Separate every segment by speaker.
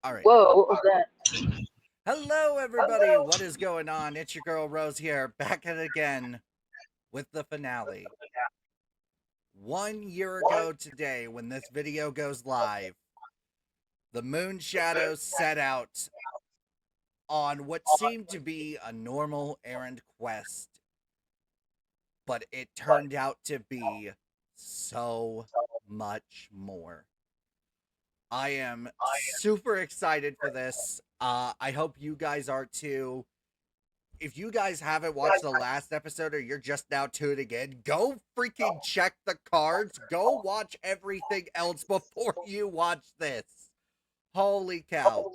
Speaker 1: All right.
Speaker 2: Whoa, what was that?
Speaker 1: Hello, everybody. What is going on? It's your girl Rose here, back at it again with the finale. 1 year ago today, when this video goes live, the Moon Shadows set out on what seemed to be a normal errand quest, but it turned out to be so much more. I am super excited for this. I hope you guys are too. If you guys haven't watched the last episode or you're just now tuning in, go freaking check the cards. Go watch everything else before you watch this. Holy cow.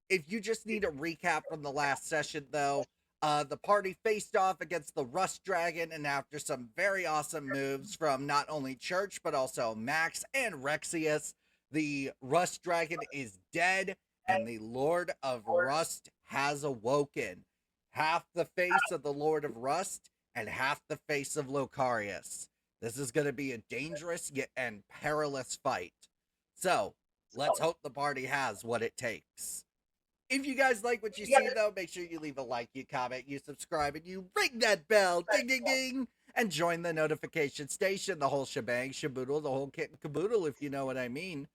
Speaker 1: If you just need a recap from the last session, though, the party faced off against the Rust Dragon, and after some very awesome moves from not only Church, but also Max and Rexius, the Rust Dragon is dead, and the Lord of Rust has awoken. Half the face of the Lord of Rust, and half the face of Locarius. This is going to be a dangerous yet and perilous fight. So, let's hope the party has what it takes. If you guys like what you see, though, make sure you leave a like, you comment, you subscribe, and you ring that bell, ding, ding, ding, and join the notification station, the whole shebang, shaboodle, the whole kit and caboodle, if you know what I mean.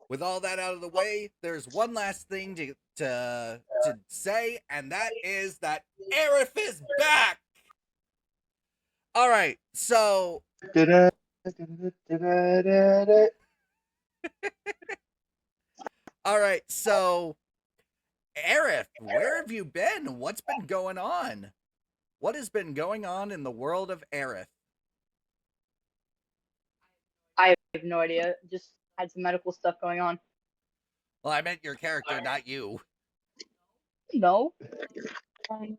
Speaker 1: With all that out of the way, there's one last thing to say, and that is that Aerith is back! Alright, so... Alright, so... Aerith, where have you been? What's been going on? What has been going on in the world of Aerith?
Speaker 2: I have no idea. Just had some medical stuff going on.
Speaker 1: Well, I meant your character, not you.
Speaker 2: No. I have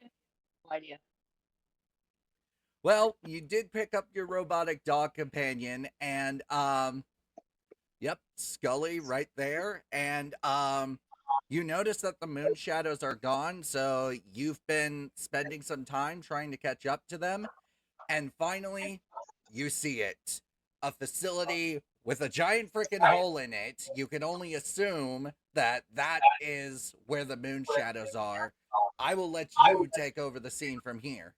Speaker 2: no idea.
Speaker 1: Well, you did pick up your robotic dog companion, and, yep, Scully right there, and, you notice that the Moon Shadows are gone, so you've been spending some time trying to catch up to them, and finally, you see it. A facility with a giant freaking hole in it. You can only assume that that is where the Moon Shadows are. I will let you take over the scene from here.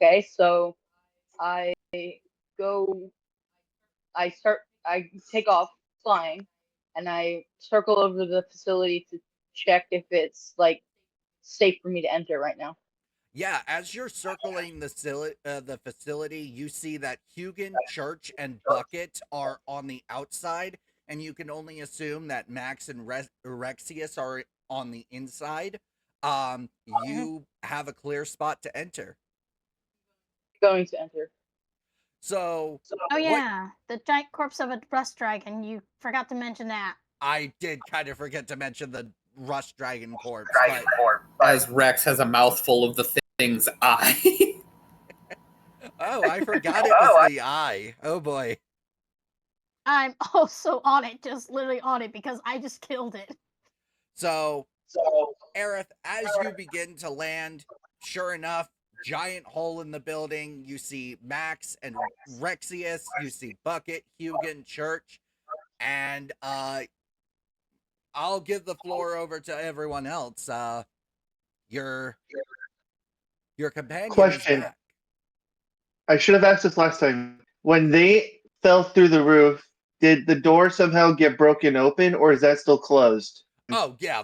Speaker 2: Okay, so I take off flying, and I circle over the facility to check if it's like safe for me to enter right now.
Speaker 1: Yeah, as you're circling the facility, you see that Hugin, Church, and Bucket are on the outside, and you can only assume that Max and Rexius are on the inside. You have a clear spot to enter.
Speaker 2: Going to enter.
Speaker 1: So,
Speaker 3: oh yeah, the giant corpse of a rust dragon. You forgot to mention that.
Speaker 1: I did kind of forget to mention the Rust Dragon corpse,
Speaker 4: as Rex has a mouthful of the thing's eye.
Speaker 1: Oh, I forgot it was the eye. Oh boy.
Speaker 3: I'm also on it, just literally on it, because I just killed it.
Speaker 1: So Aerith, as you begin to land, sure enough, giant hole in the building. You see Max and Rexius. You see Bucket, Hugin, Church, and I'll give the floor over to everyone else. Your companion
Speaker 5: Question.
Speaker 1: is back.
Speaker 5: I should have asked this last time. When they fell through the roof, did the door somehow get broken open, or is that still closed?
Speaker 1: Oh yeah,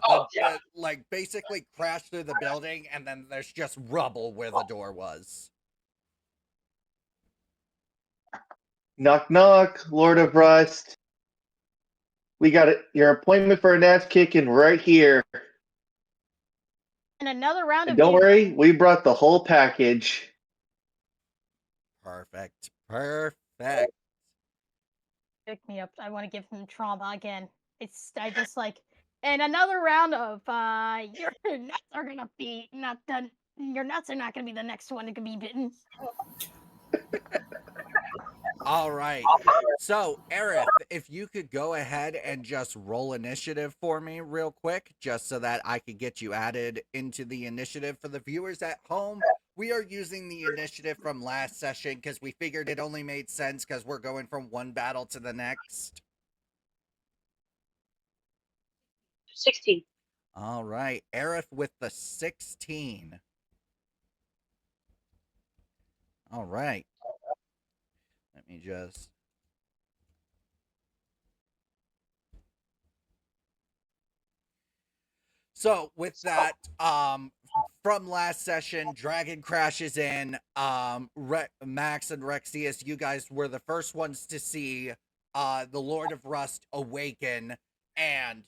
Speaker 1: like basically crashed through the building, and then there's just rubble where the door was.
Speaker 5: Knock knock, Lord of Rust. We got it. Your appointment for an ass kicking right here.
Speaker 3: And another round
Speaker 5: And
Speaker 3: of
Speaker 5: don't worry, we brought the whole package.
Speaker 1: Perfect. Perfect.
Speaker 3: Pick me up. I want to give him trauma again. I just like, and another round of your nuts are gonna be not done. Your nuts are not gonna be the next one that can be bitten.
Speaker 1: All right. So, Aerith, if you could go ahead and just roll initiative for me real quick, just so that I could get you added into the initiative. For the viewers at home, we are using the initiative from last session because we figured it only made sense because we're going from one battle to the next.
Speaker 2: 16.
Speaker 1: All right, Aerith with the 16. All right. Let me just. So with that, from last session, Dragon crashes in. Max and Rexius, you guys were the first ones to see the Lord of Rust awaken, and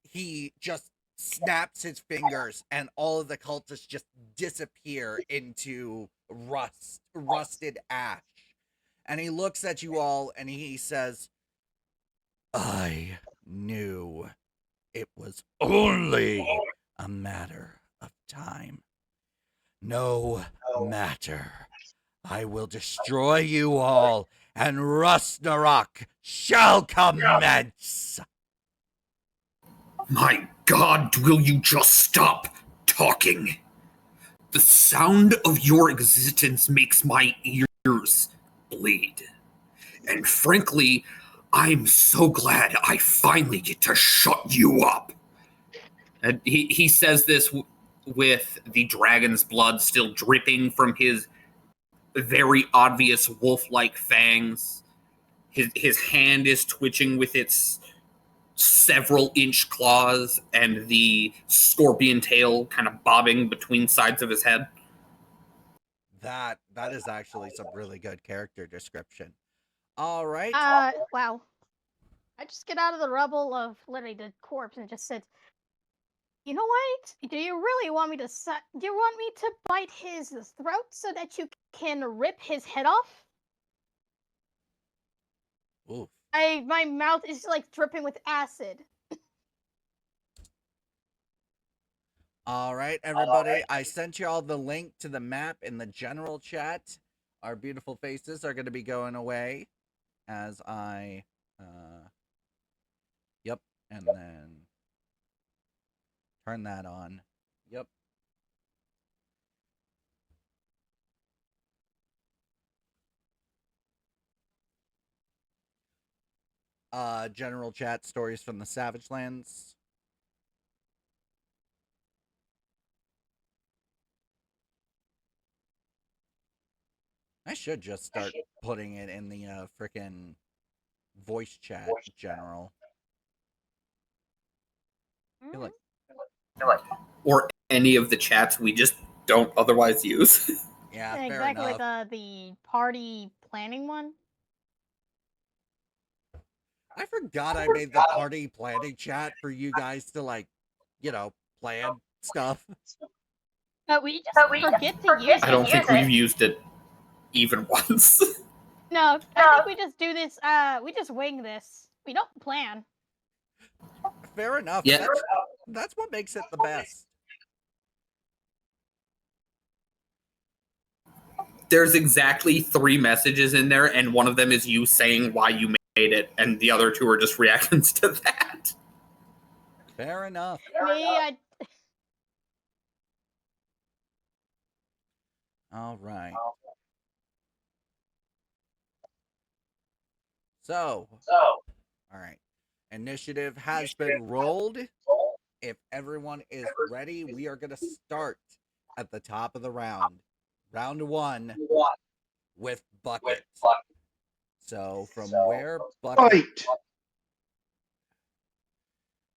Speaker 1: he just snaps his fingers, and all of the cultists just disappear into rusted ash. And he looks at you all, and he says, "I knew it was only a matter of time. No matter. I will destroy you all, and Rustnarok shall commence."
Speaker 4: My God, will you just stop talking? The sound of your existence makes my ears bleed. And frankly, I'm so glad I finally get to shut you up. And he says this with the dragon's blood still dripping from his very obvious wolf-like fangs. His hand is twitching with its several-inch claws and the scorpion tail kind of bobbing between sides of his head.
Speaker 1: That is actually some really good character description. All right.
Speaker 3: Wow. I just get out of the rubble of literally the corpse and just said, "You know what? Do you really want me to do you want me to bite his throat so that you can rip his head off?"
Speaker 1: Oof.
Speaker 3: My mouth is like dripping with acid.
Speaker 1: All right, everybody. I sent you all the link to the map in the general chat. Our beautiful faces are going to be going away as I, yep, and then turn that on. Yep. General chat, stories from the Savagelands. I should just start putting it in the frickin' voice chat general. I feel like,
Speaker 4: Or any of the chats we just don't otherwise use.
Speaker 1: yeah, fair
Speaker 3: exactly,
Speaker 1: enough.
Speaker 3: like the party planning one.
Speaker 1: I forgot I made the party planning chat for you guys to, like, plan stuff.
Speaker 3: But we just forget to use it.
Speaker 4: I don't think we've used it even once.
Speaker 3: No, I think we just do this. We just wing this. We don't plan.
Speaker 1: Fair enough.
Speaker 4: Yeah.
Speaker 1: That's what makes it the best.
Speaker 4: There's exactly 3 messages in there, and one of them is you saying why you made it, and the other 2 are just reactions to that.
Speaker 1: Fair enough.
Speaker 3: Me,
Speaker 1: All right. So, all right. Initiative has been rolled. If everyone is ready, we are going to start at the top of the round. Round 1 with Bucket. So, from where Bucket...
Speaker 5: Fight!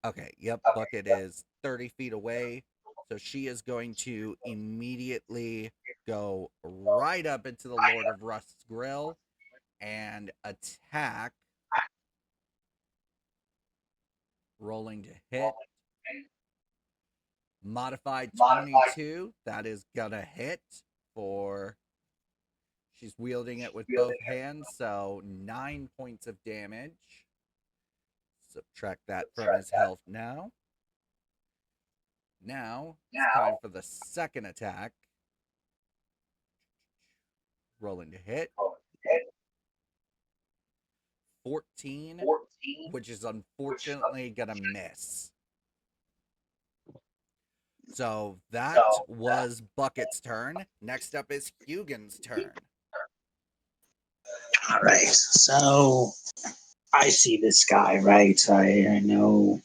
Speaker 1: Okay, yep, Bucket is 30 feet away. So she is going to immediately go right up into the Lord of Rust's grill and attack. Rolling to hit. Modified 22. That is gonna hit for... She's wielding it with both hands, so 9 points of damage. Subtract that from his health now. Now, it's time for the second attack. Rolling to hit. 14, which is unfortunately gonna miss. So that was Bucket's turn. Next up is Hugin's turn.
Speaker 6: All right, so I see this guy, right? I know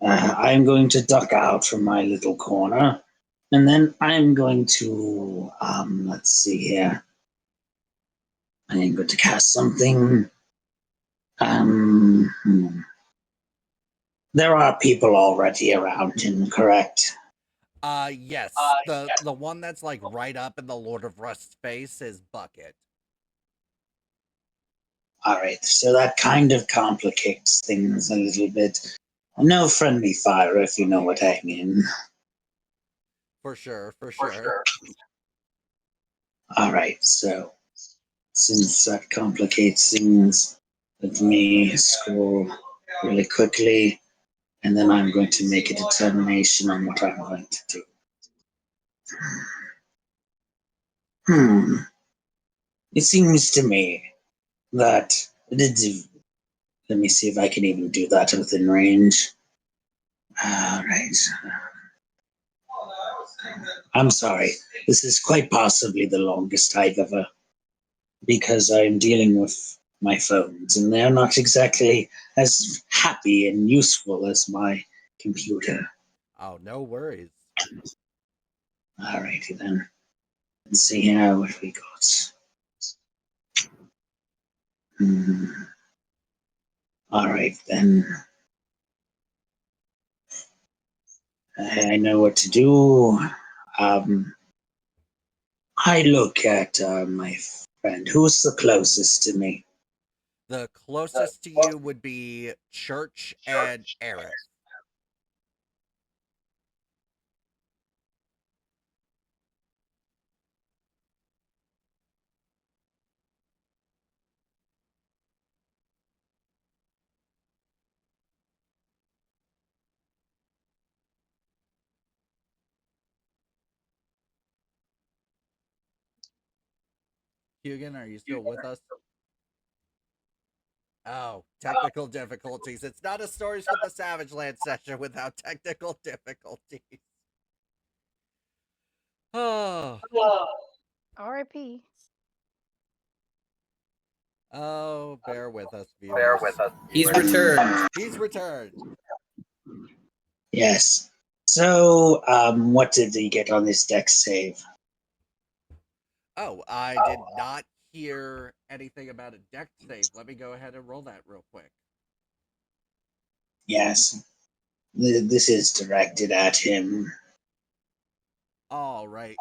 Speaker 6: I'm going to duck out from my little corner, and then I'm going to, let's see here. I'm going to cast something. There are people already around him, correct?
Speaker 1: Yes. The one that's like right up in the Lord of Rust's face is Bucket.
Speaker 6: All right, so that kind of complicates things a little bit. No friendly fire, if you know what I mean.
Speaker 1: For sure, for sure.
Speaker 6: All right, so since that complicates things, let me scroll really quickly, and then I'm going to make a determination on what I'm going to do. It seems to me that let me see if I can even do that within range. All right. I'm sorry. This is quite possibly the longest I've ever, because I'm dealing with my phones, and they're not exactly as happy and useful as my computer.
Speaker 1: Oh, no worries.
Speaker 6: Alrighty then. Let's see here what we got. Alright then. I know what to do. I look at my friend. Who's the closest to me?
Speaker 1: The closest to you would be Church and Aerith. Hugan, are you still with us? Oh, technical difficulties. It's not a Stories from the Savagelands session without technical difficulties. Oh.
Speaker 3: R.I.P.
Speaker 1: Oh, bear with us, viewers.
Speaker 4: He's returned.
Speaker 1: He's returned.
Speaker 6: Yes. So, what did he get on this deck save?
Speaker 1: Oh, I did not hear anything about a deck save. Let me go ahead and roll that real quick.
Speaker 6: Yes. This is directed at him.
Speaker 1: All right.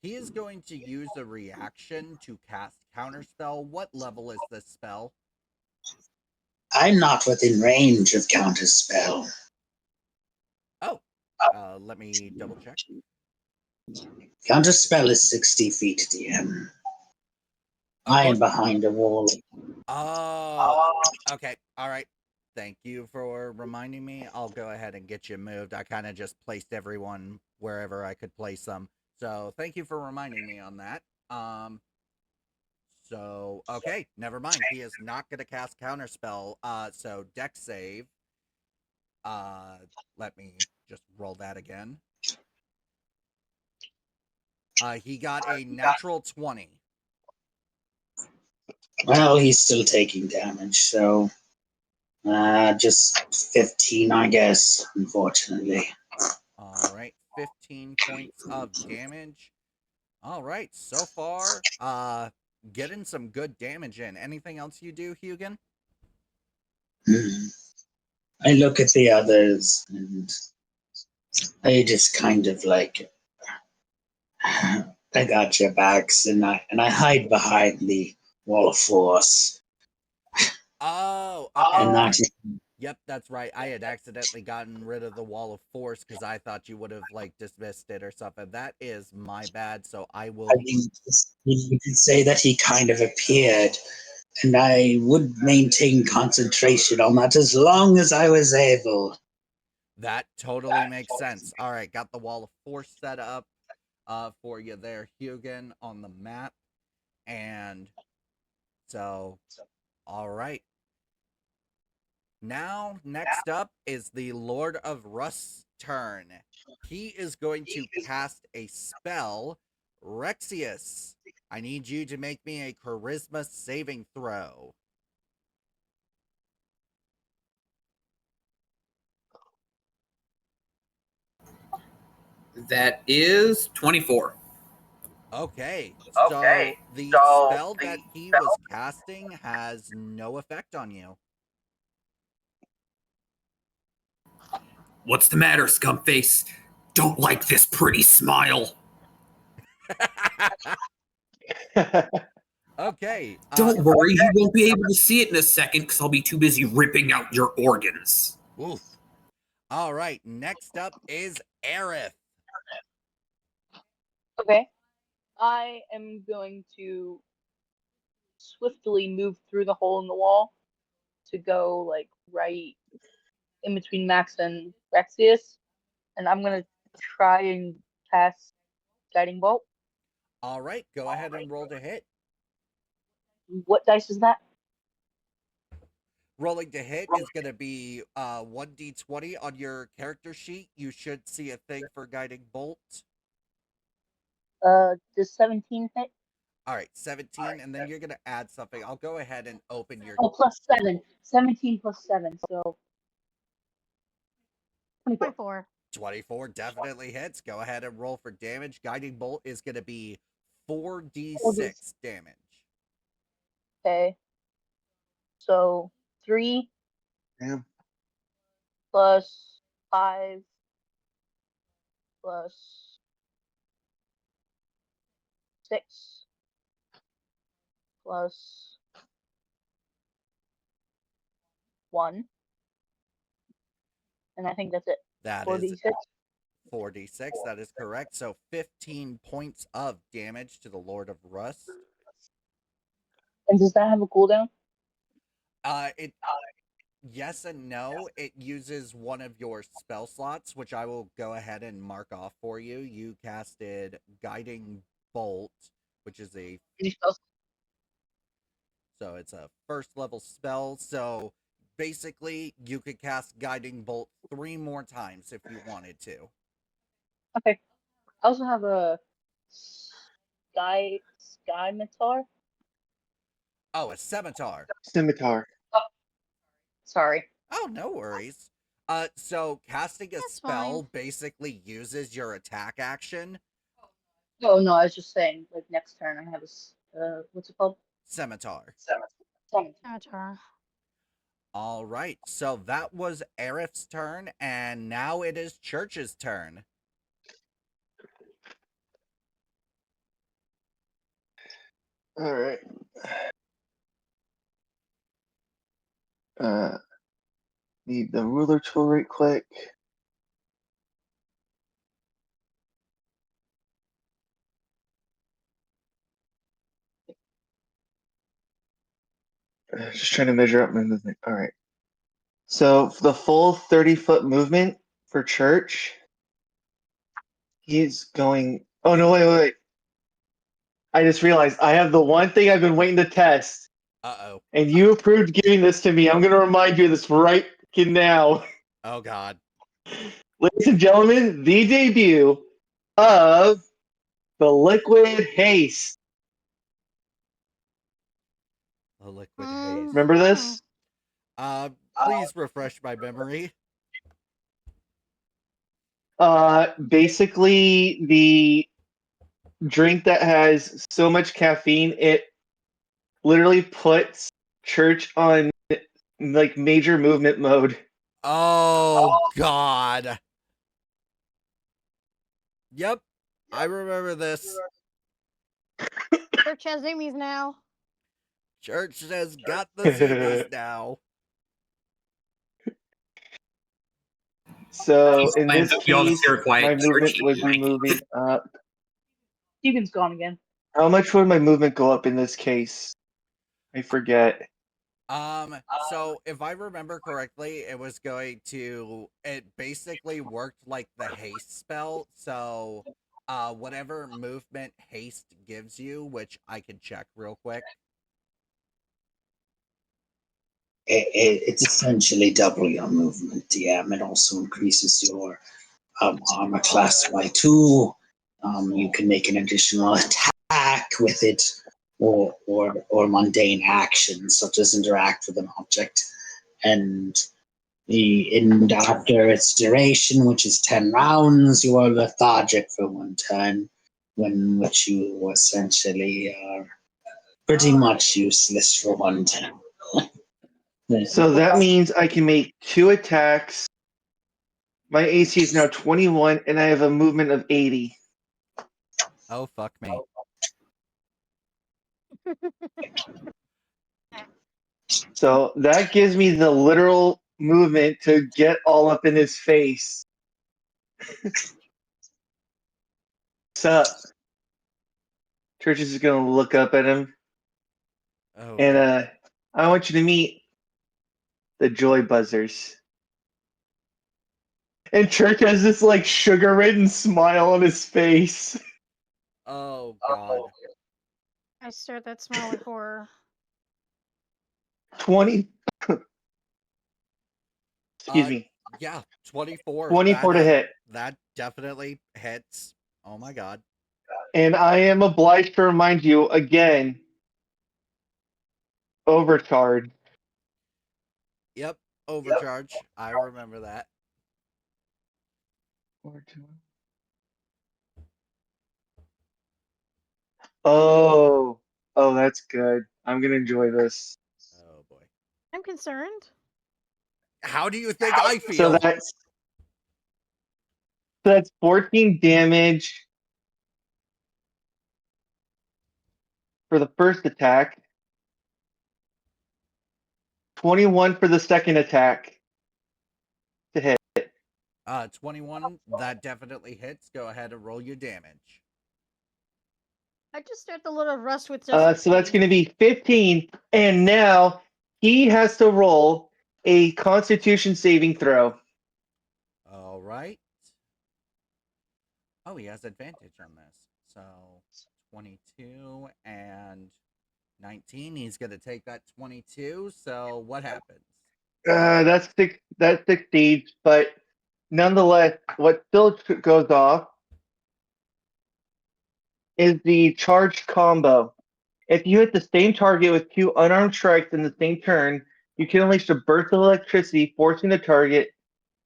Speaker 1: He is going to use a reaction to cast Counterspell. What level is this spell?
Speaker 6: I'm not within range of Counterspell.
Speaker 1: Oh, let me double check.
Speaker 6: Counterspell is 60 feet, DM. I am behind a wall.
Speaker 1: Oh, okay. All right. Thank you for reminding me. I'll go ahead and get you moved. I kind of just placed everyone wherever I could place them. So thank you for reminding me on that. So okay, never mind. He is not going to cast Counterspell. So deck save. Let me just roll that again. He got a natural 20.
Speaker 6: Well, he's still taking damage, so just 15, I guess, unfortunately.
Speaker 1: All right, 15 points of damage. All right, so far, getting some good damage in. Anything else you do, Hugan?
Speaker 6: I look at the others and I just kind of like, I got your backs, and I hide behind the wall of force.
Speaker 1: Oh, okay.
Speaker 6: And that,
Speaker 1: Yep, that's right. I had accidentally gotten rid of the wall of force because I thought you would have like dismissed it or something. That is my bad. So I will.
Speaker 6: I mean, you could say that he kind of appeared, and I would maintain concentration on that as long as I was able.
Speaker 1: That totally makes sense. All right, got the wall of force set up for you there, Hugan, on the map. And so, all right. Now, next up is the Lord of Rust's turn. He is going to cast a spell, Rexius. I need you to make me a charisma saving throw.
Speaker 4: That is 24.
Speaker 1: Okay, so the spell that he was casting has no effect on you.
Speaker 4: What's the matter, Scumface? Don't like this pretty smile.
Speaker 1: Okay.
Speaker 4: Don't worry, you won't be able to see it in a second because I'll be too busy ripping out your organs.
Speaker 1: Oof. All right, next up is Aerith.
Speaker 2: Okay. I am going to swiftly move through the hole in the wall to go like right in between Max and Rexius, and I'm gonna try and cast Guiding Bolt.
Speaker 1: All right, go ahead and roll to hit.
Speaker 2: What dice is that?
Speaker 1: Rolling to hit is going to be 1d20 on your character sheet. You should see a thing for Guiding Bolt.
Speaker 2: Does 17 hit?
Speaker 1: All right, 17, and then you're going to add something. I'll go ahead and open your...
Speaker 2: Oh, plus 7. 17 plus 7, so 24.
Speaker 3: 24.
Speaker 1: 24 definitely hits. Go ahead and roll for damage. Guiding Bolt is going to be 4d6 damage.
Speaker 2: Okay. So 3
Speaker 5: Damn.
Speaker 2: plus 5 plus 6 plus 1. And I think that's it.
Speaker 1: That
Speaker 2: 4d6.
Speaker 1: is 4d6. That is correct. So 15 points of damage to the Lord of Rust.
Speaker 2: And does that have a cooldown?
Speaker 1: Yes and no. It uses one of your spell slots, which I will go ahead and mark off for you. You casted Guiding Bolt, which is
Speaker 2: Any spells?
Speaker 1: so it's a first level spell. So basically, you could cast Guiding Bolt 3 more times if you wanted to.
Speaker 2: Okay. I also have a Skymetar.
Speaker 1: Oh, a Scimitar.
Speaker 5: Scimitar.
Speaker 2: Sorry.
Speaker 1: Oh, no worries. So casting a
Speaker 3: That's
Speaker 1: spell
Speaker 3: fine.
Speaker 1: basically uses your attack action.
Speaker 2: Oh no, I was just saying, like next turn I have a what's it called?
Speaker 1: Scimitar.
Speaker 2: Summon.
Speaker 3: Avatar.
Speaker 1: All right, so that was Aerith's turn, and now it is Church's turn.
Speaker 5: All right. Need the ruler tool right quick. Just trying to measure out my movement. All right. So for the full 30-foot movement for Church, he's going. Oh no! Wait! I just realized I have the one thing I've been waiting to test,
Speaker 1: Uh-oh.
Speaker 5: and you approved giving this to me. I'm going to remind you of this right now.
Speaker 1: Oh, God.
Speaker 5: Ladies and gentlemen, the debut of the Liquid Haste.
Speaker 1: The liquid haze.
Speaker 5: Remember this?
Speaker 1: Please refresh my memory.
Speaker 5: Basically, the drink that has so much caffeine, it literally puts Church on like major movement mode.
Speaker 1: Oh, God. Yep, I remember this.
Speaker 3: Church has zoomies now.
Speaker 1: Church has got the zoomies now.
Speaker 5: So
Speaker 4: He's
Speaker 5: in
Speaker 4: playing
Speaker 5: this
Speaker 4: the
Speaker 5: case,
Speaker 4: here quiet.
Speaker 5: my movement
Speaker 4: Church,
Speaker 5: would be moving up.
Speaker 2: Deacon's gone again.
Speaker 5: How much would my movement go up in this case? I forget.
Speaker 1: So if I remember correctly, it basically worked like the haste spell. So, whatever movement haste gives you, which I can check real quick.
Speaker 6: It's essentially double your movement, DM. It also increases your armor class by 2. You can make an additional attack with it, or mundane actions such as interact with an object. And And after its duration, which is 10 rounds, you are lethargic for one turn, when which you essentially are pretty much useless for one turn.
Speaker 5: So that means I can make 2 attacks. My AC is now 21, and I have a movement of 80.
Speaker 1: Oh, fuck me.
Speaker 5: So that gives me the literal movement to get all up in his face. Sup? Churches is gonna look up at him,
Speaker 1: Oh,
Speaker 5: and
Speaker 1: God.
Speaker 5: I want you to meet the Joy Buzzers. And Church has this like sugar-ridden smile on his face.
Speaker 1: Oh, God.
Speaker 3: I stare at that smile with horror.
Speaker 5: 20. Excuse
Speaker 1: Uh,
Speaker 5: me.
Speaker 1: Yeah, 24.
Speaker 5: 24 to hit.
Speaker 1: That definitely hits. Oh, my God.
Speaker 5: And I am obliged to remind you again, overcharge.
Speaker 1: Yep, overcharge. I remember that.
Speaker 5: Oh, that's good. I'm gonna enjoy this.
Speaker 1: Oh, boy.
Speaker 3: I'm concerned.
Speaker 1: How do you think I
Speaker 5: So
Speaker 1: feel?
Speaker 5: that's 14 damage for the first attack. 21 for the second attack to hit.
Speaker 1: 21. That definitely hits. Go ahead and roll your damage.
Speaker 3: I just stare at the little rust with just.
Speaker 5: So that's going to be 15, and now he has to roll a Constitution saving throw.
Speaker 1: All right. Oh, he has advantage on this. So 22 and 19. He's going to take that 22. So what happens?
Speaker 5: That's six. That succeeds, but nonetheless, what still goes off is the charged combo. If you hit the same target with 2 unarmed strikes in the same turn, you can unleash a burst of electricity, forcing the target,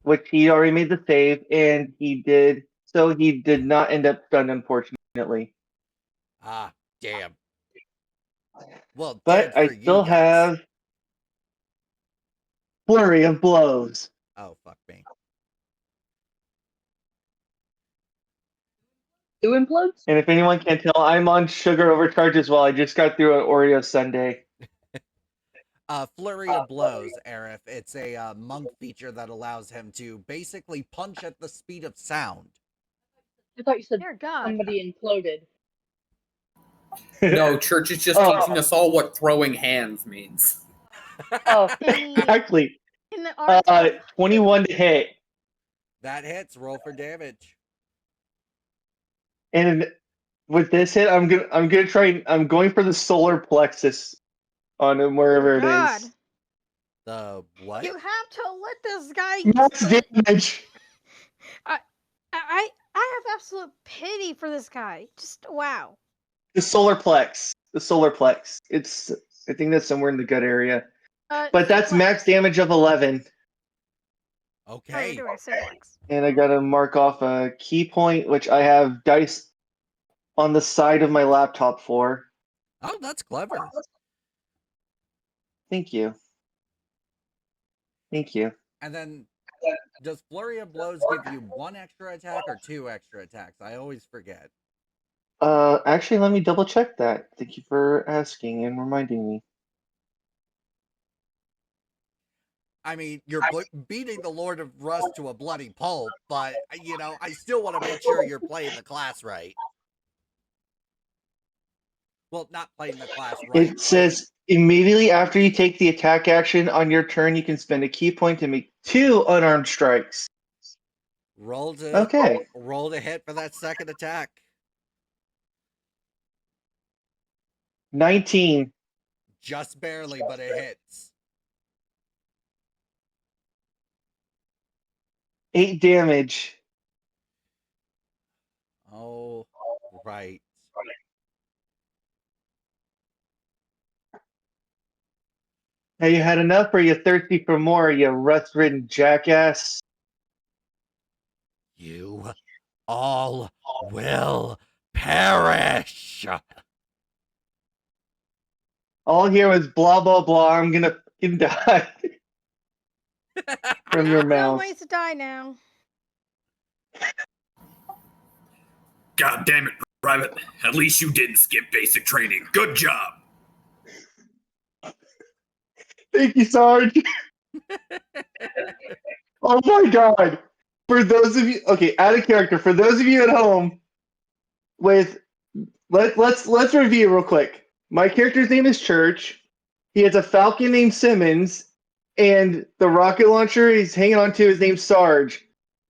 Speaker 5: which he already made the save, and he did. So he did not end up stunned, unfortunately.
Speaker 1: Ah, damn. Well, dead
Speaker 5: But I
Speaker 1: for you
Speaker 5: still
Speaker 1: guys.
Speaker 5: have flurry of blows.
Speaker 1: Oh, fuck me.
Speaker 2: Who implodes?
Speaker 5: And if anyone can't tell, I'm on sugar overcharge as well. I just got through an Oreo sundae.
Speaker 1: Flurry of Blows, Aerith. It's a monk feature that allows him to basically punch at the speed of sound.
Speaker 2: I thought you said
Speaker 3: Dear God.
Speaker 2: somebody imploded.
Speaker 4: No, Church is just teaching us all what throwing hands means.
Speaker 2: Oh,
Speaker 5: Exactly.
Speaker 3: In the art of
Speaker 5: 21 to hit.
Speaker 1: That hits. Roll for damage.
Speaker 5: And with this hit, I'm gonna try. I'm going for the solar plexus on him wherever it
Speaker 3: God.
Speaker 5: is.
Speaker 1: The what?
Speaker 3: You have to let this guy.
Speaker 5: Max damage.
Speaker 3: I have absolute pity for this guy. Just wow.
Speaker 5: The solar plex. The solar plex. It's. I think that's somewhere in the gut area. But that's max damage of 11.
Speaker 3: Oh, you're
Speaker 1: Okay.
Speaker 3: doing simplex.
Speaker 5: And I gotta mark off a key point, which I have dice on the side of my laptop for.
Speaker 1: Oh, that's clever.
Speaker 5: Thank you. Thank you.
Speaker 1: And then, does Flurry of Blows give you 1 extra attack or 2 extra attacks? I always forget.
Speaker 5: Actually, let me double check that. Thank you for asking and reminding me.
Speaker 1: I mean, you're beating the Lord of Rust to a bloody pulp, but, you know, I still want to make sure you're playing the class right. Well, not playing the class right.
Speaker 5: It says immediately after you take the attack action on your turn, you can spend a key point to make 2 unarmed strikes.
Speaker 1: Roll to hit for that second attack.
Speaker 5: 19.
Speaker 1: Just barely, but it hits.
Speaker 5: 8 damage.
Speaker 1: Oh, right.
Speaker 5: Have you had enough, or are you thirsty for more, you rust-ridden jackass?
Speaker 1: You all will perish.
Speaker 5: All here was blah blah blah. I'm gonna fucking die from your
Speaker 3: No
Speaker 5: mouth.
Speaker 3: ways to die now.
Speaker 4: God damn it, Private. At least you didn't skip basic training. Good job.
Speaker 5: Thank you, Sarge. Oh my god. For those of you, okay, out of character. For those of you at home, let's review real quick. My character's name is Church. He has a falcon named Simmons, and the rocket launcher he's hanging on to is named Sarge.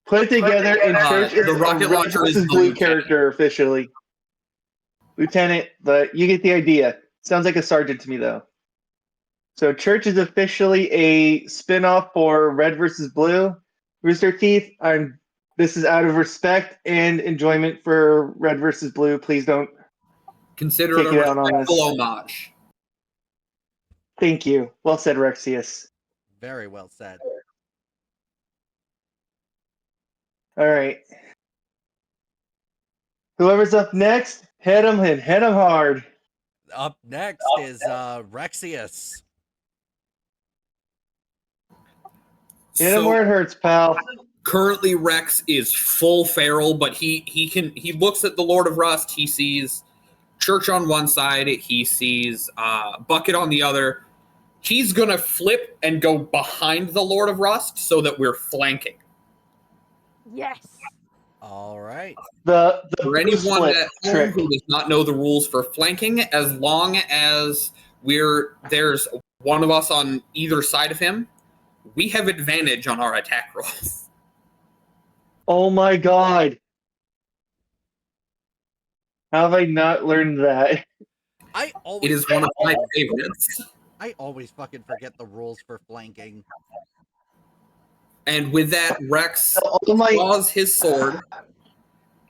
Speaker 5: Put it together, and Church is
Speaker 4: the rocket
Speaker 5: a red
Speaker 4: launcher is
Speaker 5: versus
Speaker 4: the
Speaker 5: blue
Speaker 4: lieutenant.
Speaker 5: character officially. Lieutenant, but you get the idea. Sounds like a sergeant to me, though. So Church is officially a spin-off for Red versus Blue. Rooster Teeth, this is out of respect and enjoyment for Red versus Blue. Please don't
Speaker 4: Consider
Speaker 5: take
Speaker 4: it
Speaker 5: it
Speaker 4: a
Speaker 5: out on
Speaker 4: respectful
Speaker 5: us.
Speaker 4: homage.
Speaker 5: Thank you. Well said, Rexius.
Speaker 1: Very well said.
Speaker 5: All right. Whoever's up next, hit him and hit him hard.
Speaker 1: Up next is Rexius.
Speaker 5: Hit him
Speaker 4: So
Speaker 5: where it hurts, pal.
Speaker 4: currently Rex is full feral, but he looks at the Lord of Rust. He sees Church on one side. He sees Bucket on the other. He's gonna flip and go behind the Lord of Rust so that we're flanking.
Speaker 3: Yes.
Speaker 1: All right.
Speaker 5: The
Speaker 4: For
Speaker 5: Bruce
Speaker 4: anyone
Speaker 5: flip
Speaker 4: at home
Speaker 5: trick.
Speaker 4: who does not know the rules for flanking, as long as there's one of us on either side of him, we have advantage on our attack rolls.
Speaker 5: Oh my god. How have I not learned that?
Speaker 4: It is one of my favorites.
Speaker 1: I always fucking forget the rules for flanking.
Speaker 4: And with that, Rex
Speaker 5: All my
Speaker 4: draws his sword.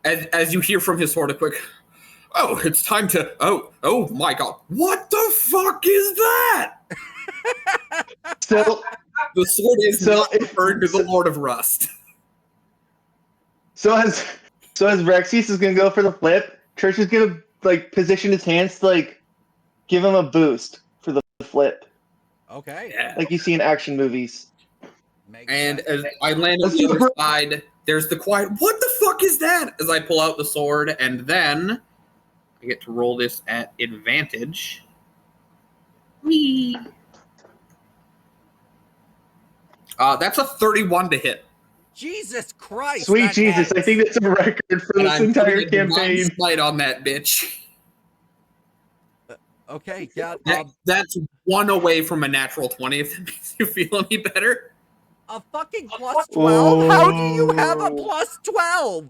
Speaker 4: As you hear from his sword, a quick, oh, it's time to, oh my god, what the fuck is that?
Speaker 5: so
Speaker 4: The sword is
Speaker 5: So-
Speaker 4: not referring to the Lord of Rust.
Speaker 5: so as Rexius is gonna go for the flip, Church is gonna position his hands to give him a boost for the flip,
Speaker 1: Okay.
Speaker 4: Yeah.
Speaker 5: like you see in action movies.
Speaker 1: Makes
Speaker 4: And
Speaker 1: sense.
Speaker 4: as I land on the other side, there's the quiet, what the fuck is that? As I pull out the sword, and then I get to roll this at advantage. Whee! That's a 31 to hit.
Speaker 1: Jesus Christ.
Speaker 5: Sweet
Speaker 1: that
Speaker 5: Jesus, I
Speaker 1: hits.
Speaker 5: think that's a record for
Speaker 4: And
Speaker 5: this
Speaker 4: I'm
Speaker 5: entire
Speaker 4: putting a divine
Speaker 5: campaign.
Speaker 4: smite on that bitch.
Speaker 1: Okay, yeah.
Speaker 4: That's one away from a natural 20, if that makes you feel any better.
Speaker 1: A fucking plus 12? How do you have a
Speaker 5: Oh.
Speaker 1: plus 12?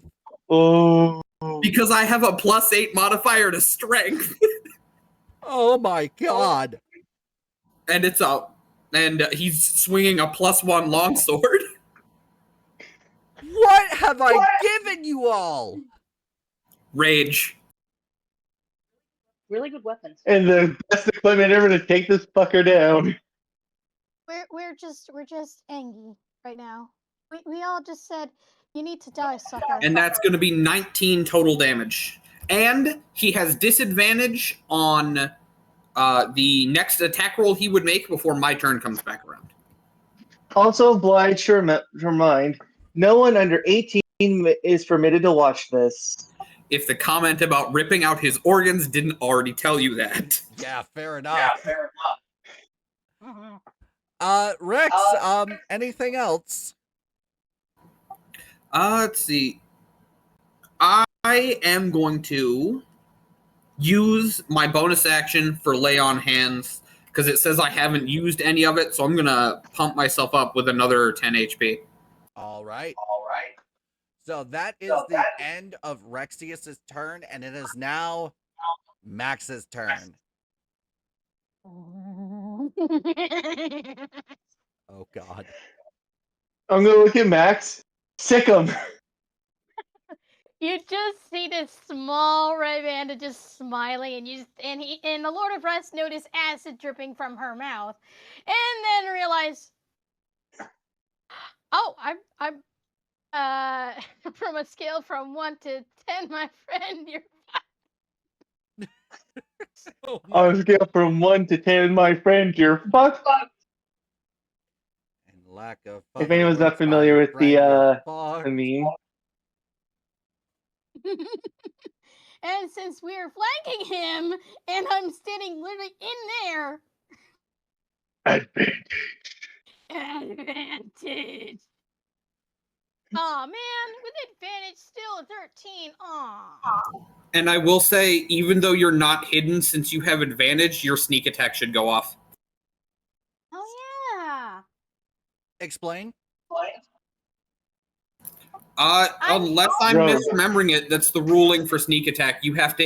Speaker 5: Oh,
Speaker 4: Because I have a +8 modifier to strength.
Speaker 1: Oh my god.
Speaker 4: And it's up. And he's swinging a +1 longsword.
Speaker 1: What have I given you all?
Speaker 4: Rage.
Speaker 2: Really good weapons.
Speaker 5: and the best equipment ever to take this fucker down.
Speaker 3: We're just angry right now. We all just said you need to die, sucker.
Speaker 4: And that's going to be 19 total damage. And he has disadvantage on the next attack roll he would make before my turn comes back around.
Speaker 5: Also obliged to remind, no one under 18 is permitted to watch this.
Speaker 4: If the comment about ripping out his organs didn't already tell you that.
Speaker 1: Yeah, fair enough.
Speaker 3: Mhm.
Speaker 1: Rex, anything else?
Speaker 4: Let's see. I am going to use my bonus action for lay on hands because it says I haven't used any of it, so I'm going to pump myself up with another 10 HP.
Speaker 1: All right. So that is the end of Rexius's turn, and it is now Max's turn. Oh god.
Speaker 5: I'm gonna look at Max. Sick him.
Speaker 3: You just see this small red panda just smiling, and the Lord of Rust noticed acid dripping from her mouth, and then realized, oh, I'm from a scale from 1 to 10, my friend, you're
Speaker 1: Oh
Speaker 5: On
Speaker 1: my-
Speaker 5: a scale from 1 to 10, my friend, you're fucked.
Speaker 1: And lack of
Speaker 5: If
Speaker 1: further
Speaker 5: anyone's not
Speaker 1: words, my
Speaker 5: familiar with
Speaker 1: friend, you're
Speaker 5: the
Speaker 1: fucked.
Speaker 5: meme,
Speaker 3: and since we're flanking him, and I'm standing literally in there, advantage. Aw, man, with advantage, still a 13. Aw.
Speaker 4: And I will say, even though you're not hidden, since you have advantage, your sneak attack should go off.
Speaker 3: Oh, yeah.
Speaker 1: Explain.
Speaker 4: Unless I'm
Speaker 5: Bro.
Speaker 4: misremembering it, that's the ruling for sneak attack. You have to,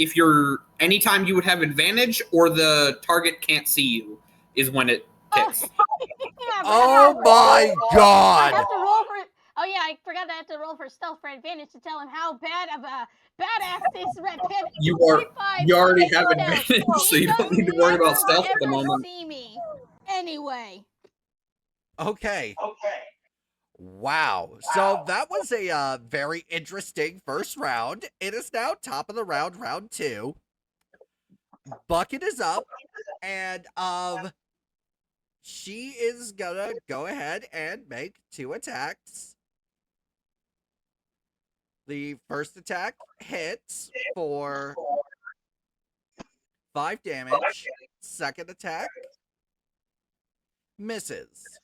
Speaker 4: if you're, anytime you would have advantage or the target can't see you, is when it
Speaker 3: Oh,
Speaker 4: ticks.
Speaker 3: yeah,
Speaker 1: Oh my
Speaker 3: I
Speaker 1: god!
Speaker 3: have to roll for. Oh yeah, I forgot that I have to roll for stealth for advantage to tell him how bad of a badass this red panda.
Speaker 4: You already have
Speaker 3: stealth.
Speaker 4: advantage, so
Speaker 3: He
Speaker 4: you don't
Speaker 3: does
Speaker 4: need to worry about
Speaker 3: never
Speaker 4: stealth at the
Speaker 3: ever
Speaker 4: moment.
Speaker 3: see me. Anyway.
Speaker 1: Okay. Wow. So that was a very interesting first round. It is now top of the round, round 2. Bucket is up, and she is gonna go ahead and make 2 attacks. The first attack hits for 5 damage. Second attack misses.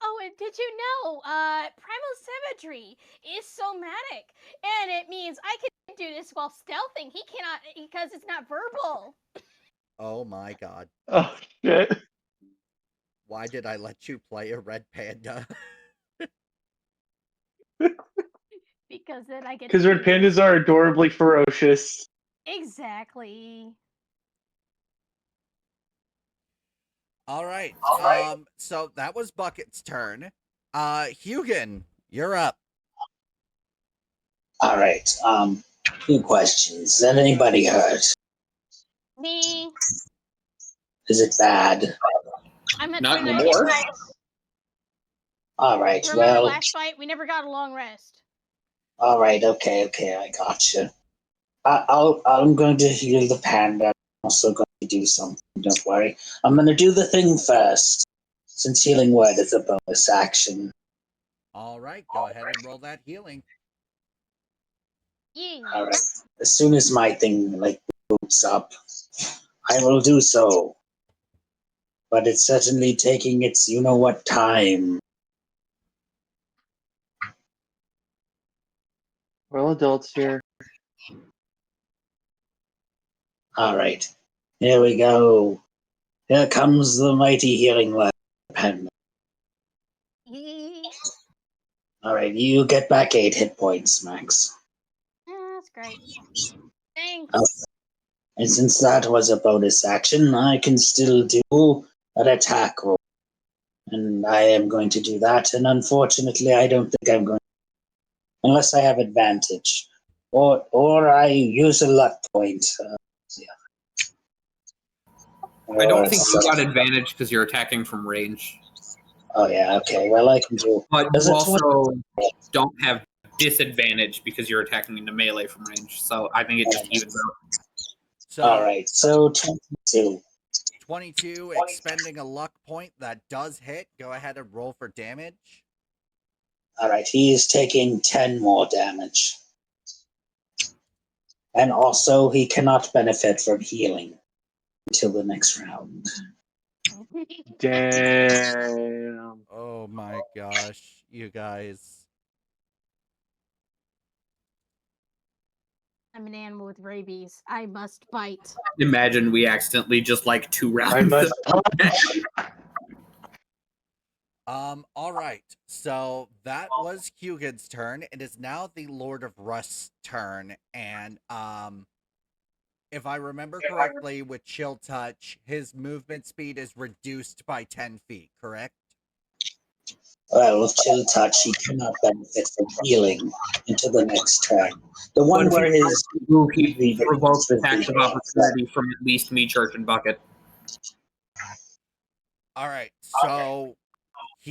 Speaker 3: Oh, and did you know, Primal Savagery is somatic, and it means I can do this while stealthing. He cannot, because it's not verbal.
Speaker 1: Oh my god.
Speaker 5: Oh shit.
Speaker 1: Why did I let you play a red panda?
Speaker 3: Because then I get
Speaker 5: Because
Speaker 3: to
Speaker 5: red
Speaker 3: do this.
Speaker 5: pandas are adorably ferocious.
Speaker 3: Exactly.
Speaker 1: All right. So that was Bucket's turn. Hugin, you're up.
Speaker 6: All right. Few questions. Is anybody hurt?
Speaker 3: Me.
Speaker 6: Is it bad?
Speaker 3: I'm at
Speaker 4: Not
Speaker 3: 29
Speaker 4: anymore.
Speaker 3: hit points.
Speaker 6: All right.
Speaker 3: Remember
Speaker 6: Well.
Speaker 3: last fight? We never got a long rest.
Speaker 6: All right. Okay. I gotcha. I'm going to heal the panda. I'm also going to do something. Don't worry. I'm going to do the thing first, since healing word is a bonus action.
Speaker 1: All right, go ahead and roll that healing.
Speaker 3: Yeah.
Speaker 6: All right. As soon as my thing boots up, I will do so. But it's certainly taking its you-know-what time.
Speaker 5: We're all adults here.
Speaker 6: All right. Here we go. Here comes the mighty healing word. Panda. All right. You get back 8 hit points, Max.
Speaker 3: That's great. Thanks.
Speaker 6: Okay. And since that was a bonus action, I can still do an attack roll. And I am going to do that. And unfortunately, I don't think I'm going to, unless I have advantage. Or I use a luck point.
Speaker 4: I don't think you got advantage because you're attacking from range.
Speaker 6: Oh, yeah, okay. Well, I can do.
Speaker 4: But
Speaker 6: Does
Speaker 4: you
Speaker 6: it
Speaker 4: also don't have disadvantage because you're attacking into melee from range. So I think it just evens out.
Speaker 1: So,
Speaker 6: All right, so 22.
Speaker 1: 22, expending a luck point that does hit. Go ahead and roll for damage.
Speaker 6: All right, he is taking 10 more damage. And also, he cannot benefit from healing until the next round.
Speaker 5: Damn.
Speaker 1: Oh my gosh, you guys.
Speaker 3: I'm an animal with rabies. I must bite.
Speaker 4: Imagine we accidentally just like 2 rounds.
Speaker 5: I must
Speaker 1: All right. So that was Hugin's turn. It is now the Lord of Rust's turn. And if I remember correctly, with Chill Touch, his movement speed is reduced by 10 feet, correct?
Speaker 6: Well, with Chill Touch, he cannot benefit from healing into the next turn. The
Speaker 4: But
Speaker 6: one
Speaker 4: if
Speaker 6: where
Speaker 4: he
Speaker 6: his
Speaker 4: he provokes
Speaker 6: with
Speaker 4: attacks of
Speaker 6: the-
Speaker 4: opportunity from at least me, Church, and Bucket.
Speaker 1: All right, so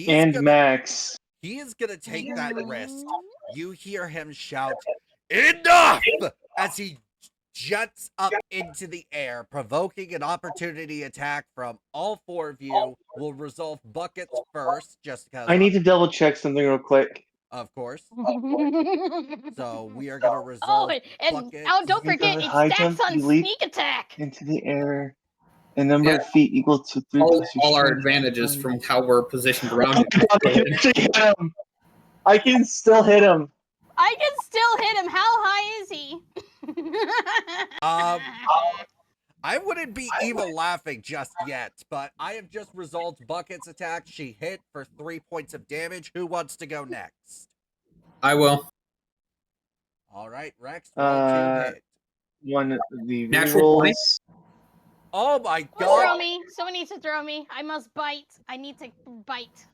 Speaker 5: And Max.
Speaker 1: he is gonna take that risk. You hear him shout, "Enough!" as he jets up into the air, provoking an opportunity attack from all four of you. We'll resolve Buckets first, just because.
Speaker 5: I need to double check something real quick.
Speaker 1: Of course.
Speaker 3: So
Speaker 1: So we are gonna resolve Buckets.
Speaker 3: don't
Speaker 5: You
Speaker 3: forget
Speaker 5: got a
Speaker 3: it
Speaker 5: high
Speaker 3: stacks
Speaker 5: jump,
Speaker 3: on
Speaker 5: you leap
Speaker 3: sneak attack.
Speaker 5: into the air. A number
Speaker 4: Yeah.
Speaker 5: of feet equal to 3
Speaker 4: All,
Speaker 5: plus your
Speaker 4: all our
Speaker 5: strength.
Speaker 4: advantages from how we're positioned
Speaker 5: Oh
Speaker 4: around
Speaker 5: my
Speaker 4: him.
Speaker 5: God, I can actually hit him. I can still hit him.
Speaker 3: I can still hit him. How high is he?
Speaker 1: I wouldn't be evil laughing just yet, but I have just resolved Bucket's attack. She hit for 3 points of damage. Who wants to go next?
Speaker 4: I will.
Speaker 1: All right, Rex, roll to hit.
Speaker 5: One of the
Speaker 4: Natural 20?
Speaker 5: rerolls.
Speaker 1: Oh my
Speaker 3: Someone throw
Speaker 1: god!
Speaker 3: me. Someone needs to throw me. I must bite. I need to bite.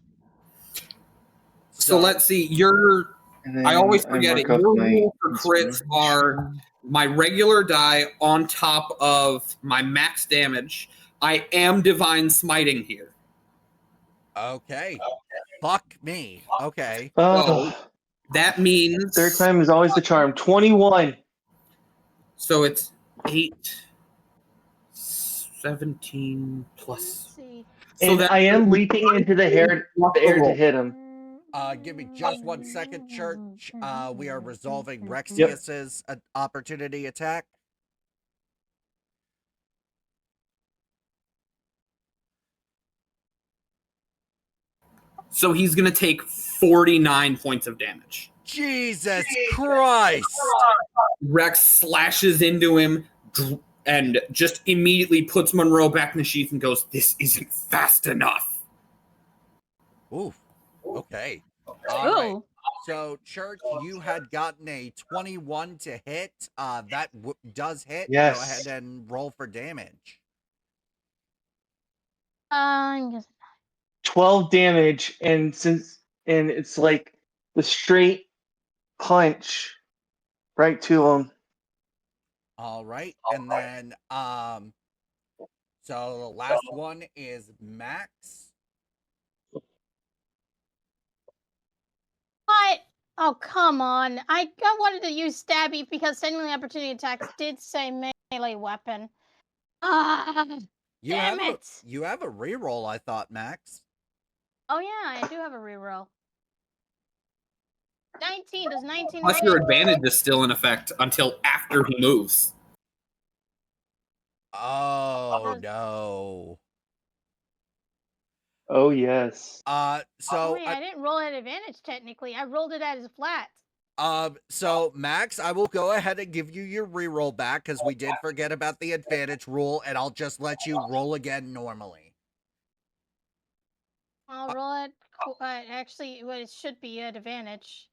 Speaker 4: So let's see. Your
Speaker 5: And then
Speaker 4: I always forget it.
Speaker 5: mark up
Speaker 4: Your
Speaker 5: my
Speaker 4: rule for crits are
Speaker 5: inspiration.
Speaker 4: my regular die on top of my max damage. I am divine smiting here.
Speaker 1: Okay. Fuck me. Okay.
Speaker 5: Oh,
Speaker 4: That means
Speaker 5: third time is always the charm. 21.
Speaker 4: so it's 8, 17 plus.
Speaker 3: Let's see.
Speaker 4: So
Speaker 5: And
Speaker 4: that
Speaker 5: I am leaping into the air to hit him.
Speaker 1: Give me just 1 second, Church. We are resolving Rexius's opportunity attack.
Speaker 4: So he's gonna take 49 points of damage.
Speaker 1: Jesus Christ!
Speaker 4: Rex slashes into him and just immediately puts Monroe back in the sheath and goes, "This isn't fast enough."
Speaker 1: Ooh. Okay. All right.
Speaker 3: Ooh.
Speaker 1: So, Church, you had gotten a 21 to hit. That does hit.
Speaker 5: Yes.
Speaker 1: Go ahead and roll for damage.
Speaker 3: I'm just
Speaker 5: 12 damage, and it's like the straight punch right to him.
Speaker 1: All right. And then, so the last one is Max.
Speaker 3: What? Oh, come on. I wanted to use stabby because sending opportunity attacks did say melee weapon. Ah,
Speaker 1: You
Speaker 3: damn
Speaker 1: have
Speaker 3: it.
Speaker 1: you have a reroll, I thought, Max.
Speaker 3: Oh, yeah, I do have a reroll. 19. Does 19
Speaker 4: Plus, your advantage is still in effect until after he moves.
Speaker 1: Oh no.
Speaker 5: Oh, yes.
Speaker 1: So
Speaker 3: wait, I didn't roll at advantage technically. I rolled it as flat.
Speaker 1: so Max, I will go ahead and give you your reroll back because we did forget about the advantage rule, and I'll just let you roll again normally.
Speaker 3: I'll roll it. Actually, what it should be at advantage.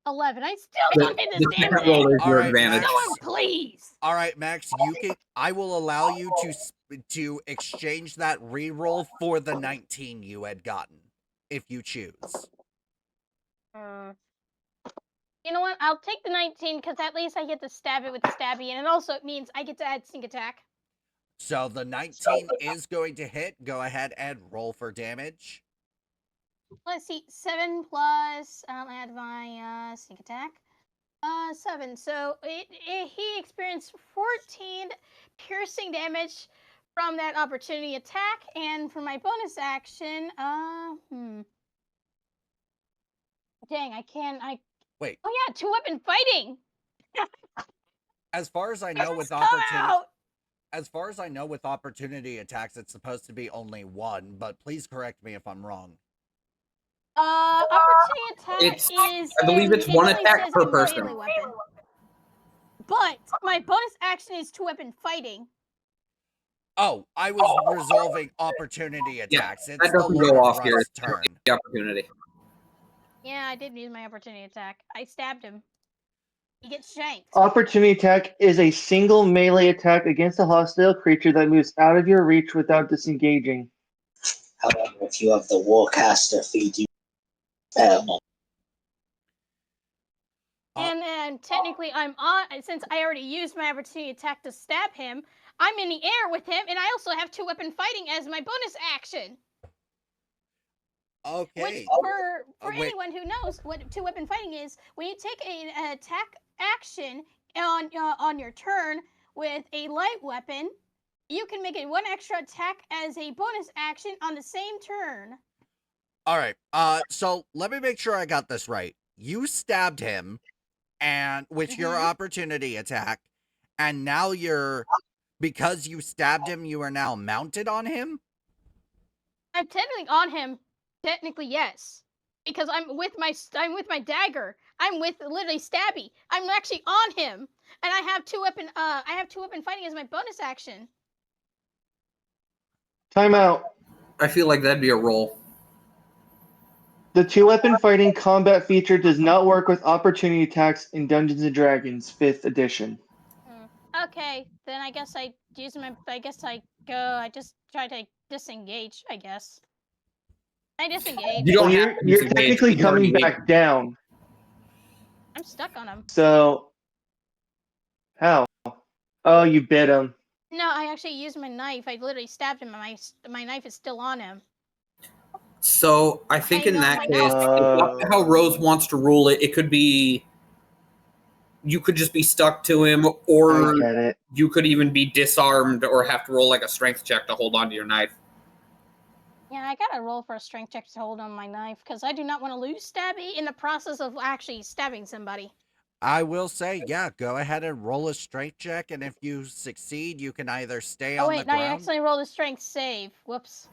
Speaker 3: 11. I still don't hit this
Speaker 4: The
Speaker 3: damn
Speaker 4: second roll
Speaker 3: thing.
Speaker 4: is your
Speaker 1: Alright,
Speaker 4: advantage.
Speaker 1: Max.
Speaker 3: Someone, please.
Speaker 1: All right, Max, you can. I will allow you to exchange that reroll for the 19 you had gotten, if you choose.
Speaker 3: You know what? I'll take the 19 because at least I get to stab it with the stabby, and it also means I get to add sneak attack.
Speaker 1: So the 19 is going to hit. Go ahead and roll for damage.
Speaker 3: Let's see, 7 plus. I'll add my sneak attack. 7. So he experienced 14 piercing damage from that opportunity attack, and for my bonus action, dang,
Speaker 1: Wait.
Speaker 3: Oh yeah, 2-weapon fighting.
Speaker 1: As far as I know, with
Speaker 3: Come
Speaker 1: opportunity.
Speaker 3: out!
Speaker 1: As far as I know, with opportunity attacks, it's supposed to be only one, but please correct me if I'm wrong.
Speaker 3: Opportunity attack
Speaker 4: I believe it's one
Speaker 3: only
Speaker 4: attack
Speaker 3: says
Speaker 4: per
Speaker 3: a
Speaker 4: person.
Speaker 3: melee weapon. But my bonus action is 2-weapon fighting.
Speaker 1: Oh, I was resolving opportunity attacks. It's
Speaker 4: That
Speaker 1: the
Speaker 4: doesn't
Speaker 1: Lord
Speaker 4: go
Speaker 1: of
Speaker 4: off here.
Speaker 1: Rust's
Speaker 4: It's
Speaker 1: turn.
Speaker 4: the opportunity.
Speaker 3: Yeah, I did use my opportunity attack. I stabbed him. He gets shanked.
Speaker 5: Opportunity attack is a single melee attack against a hostile creature that moves out of your reach without disengaging.
Speaker 6: However, if you have the Warcaster feat, you spell.
Speaker 3: And technically, I'm on, since I already used my opportunity attack to stab him, I'm in the air with him, and I also have 2-weapon fighting as my bonus action.
Speaker 1: Okay.
Speaker 3: Which, for
Speaker 1: wait.
Speaker 3: anyone who knows what 2-weapon fighting is, when you take an attack action on your turn with a light weapon, you can make it 1 extra attack as a bonus action on the same turn.
Speaker 1: All right. So let me make sure I got this right. You stabbed him, and with your opportunity attack, and now because you stabbed him, you are now mounted on him.
Speaker 3: I'm technically on him. Technically, yes, because I'm with my dagger. I'm with literally Stabby. I'm actually on him, and I have 2-weapon fighting as my bonus action.
Speaker 5: Time out.
Speaker 4: I feel like that'd be a roll.
Speaker 5: The 2-weapon fighting combat feature does not work with opportunity attacks in Dungeons & Dragons 5th edition.
Speaker 3: Okay, then I guess I just try to disengage, I guess. I disengage.
Speaker 4: You don't
Speaker 5: Well,
Speaker 4: have to
Speaker 5: you're
Speaker 4: disengage,
Speaker 5: technically
Speaker 4: you've already
Speaker 5: coming
Speaker 4: made-
Speaker 5: back down.
Speaker 3: I'm stuck on him.
Speaker 5: So, how? Oh, you bit him.
Speaker 3: No, I actually used my knife. I literally stabbed him, and my knife is still on him.
Speaker 4: So I think
Speaker 3: Hang
Speaker 4: in
Speaker 3: on,
Speaker 4: that
Speaker 3: my
Speaker 4: case,
Speaker 3: knife.
Speaker 4: how Rose wants to rule it, it could be you could just be stuck to him, or
Speaker 5: I get it.
Speaker 4: you could even be disarmed or have to roll like a strength check to hold onto your knife.
Speaker 3: Yeah, I gotta roll for a strength check to hold on my knife, because I do not want to lose Stabby in the process of actually stabbing somebody.
Speaker 1: I will say, yeah, go ahead and roll a strength check, and if you succeed, you can either stay on the
Speaker 3: No, I
Speaker 1: ground.
Speaker 3: accidentally rolled a strength save. Whoops.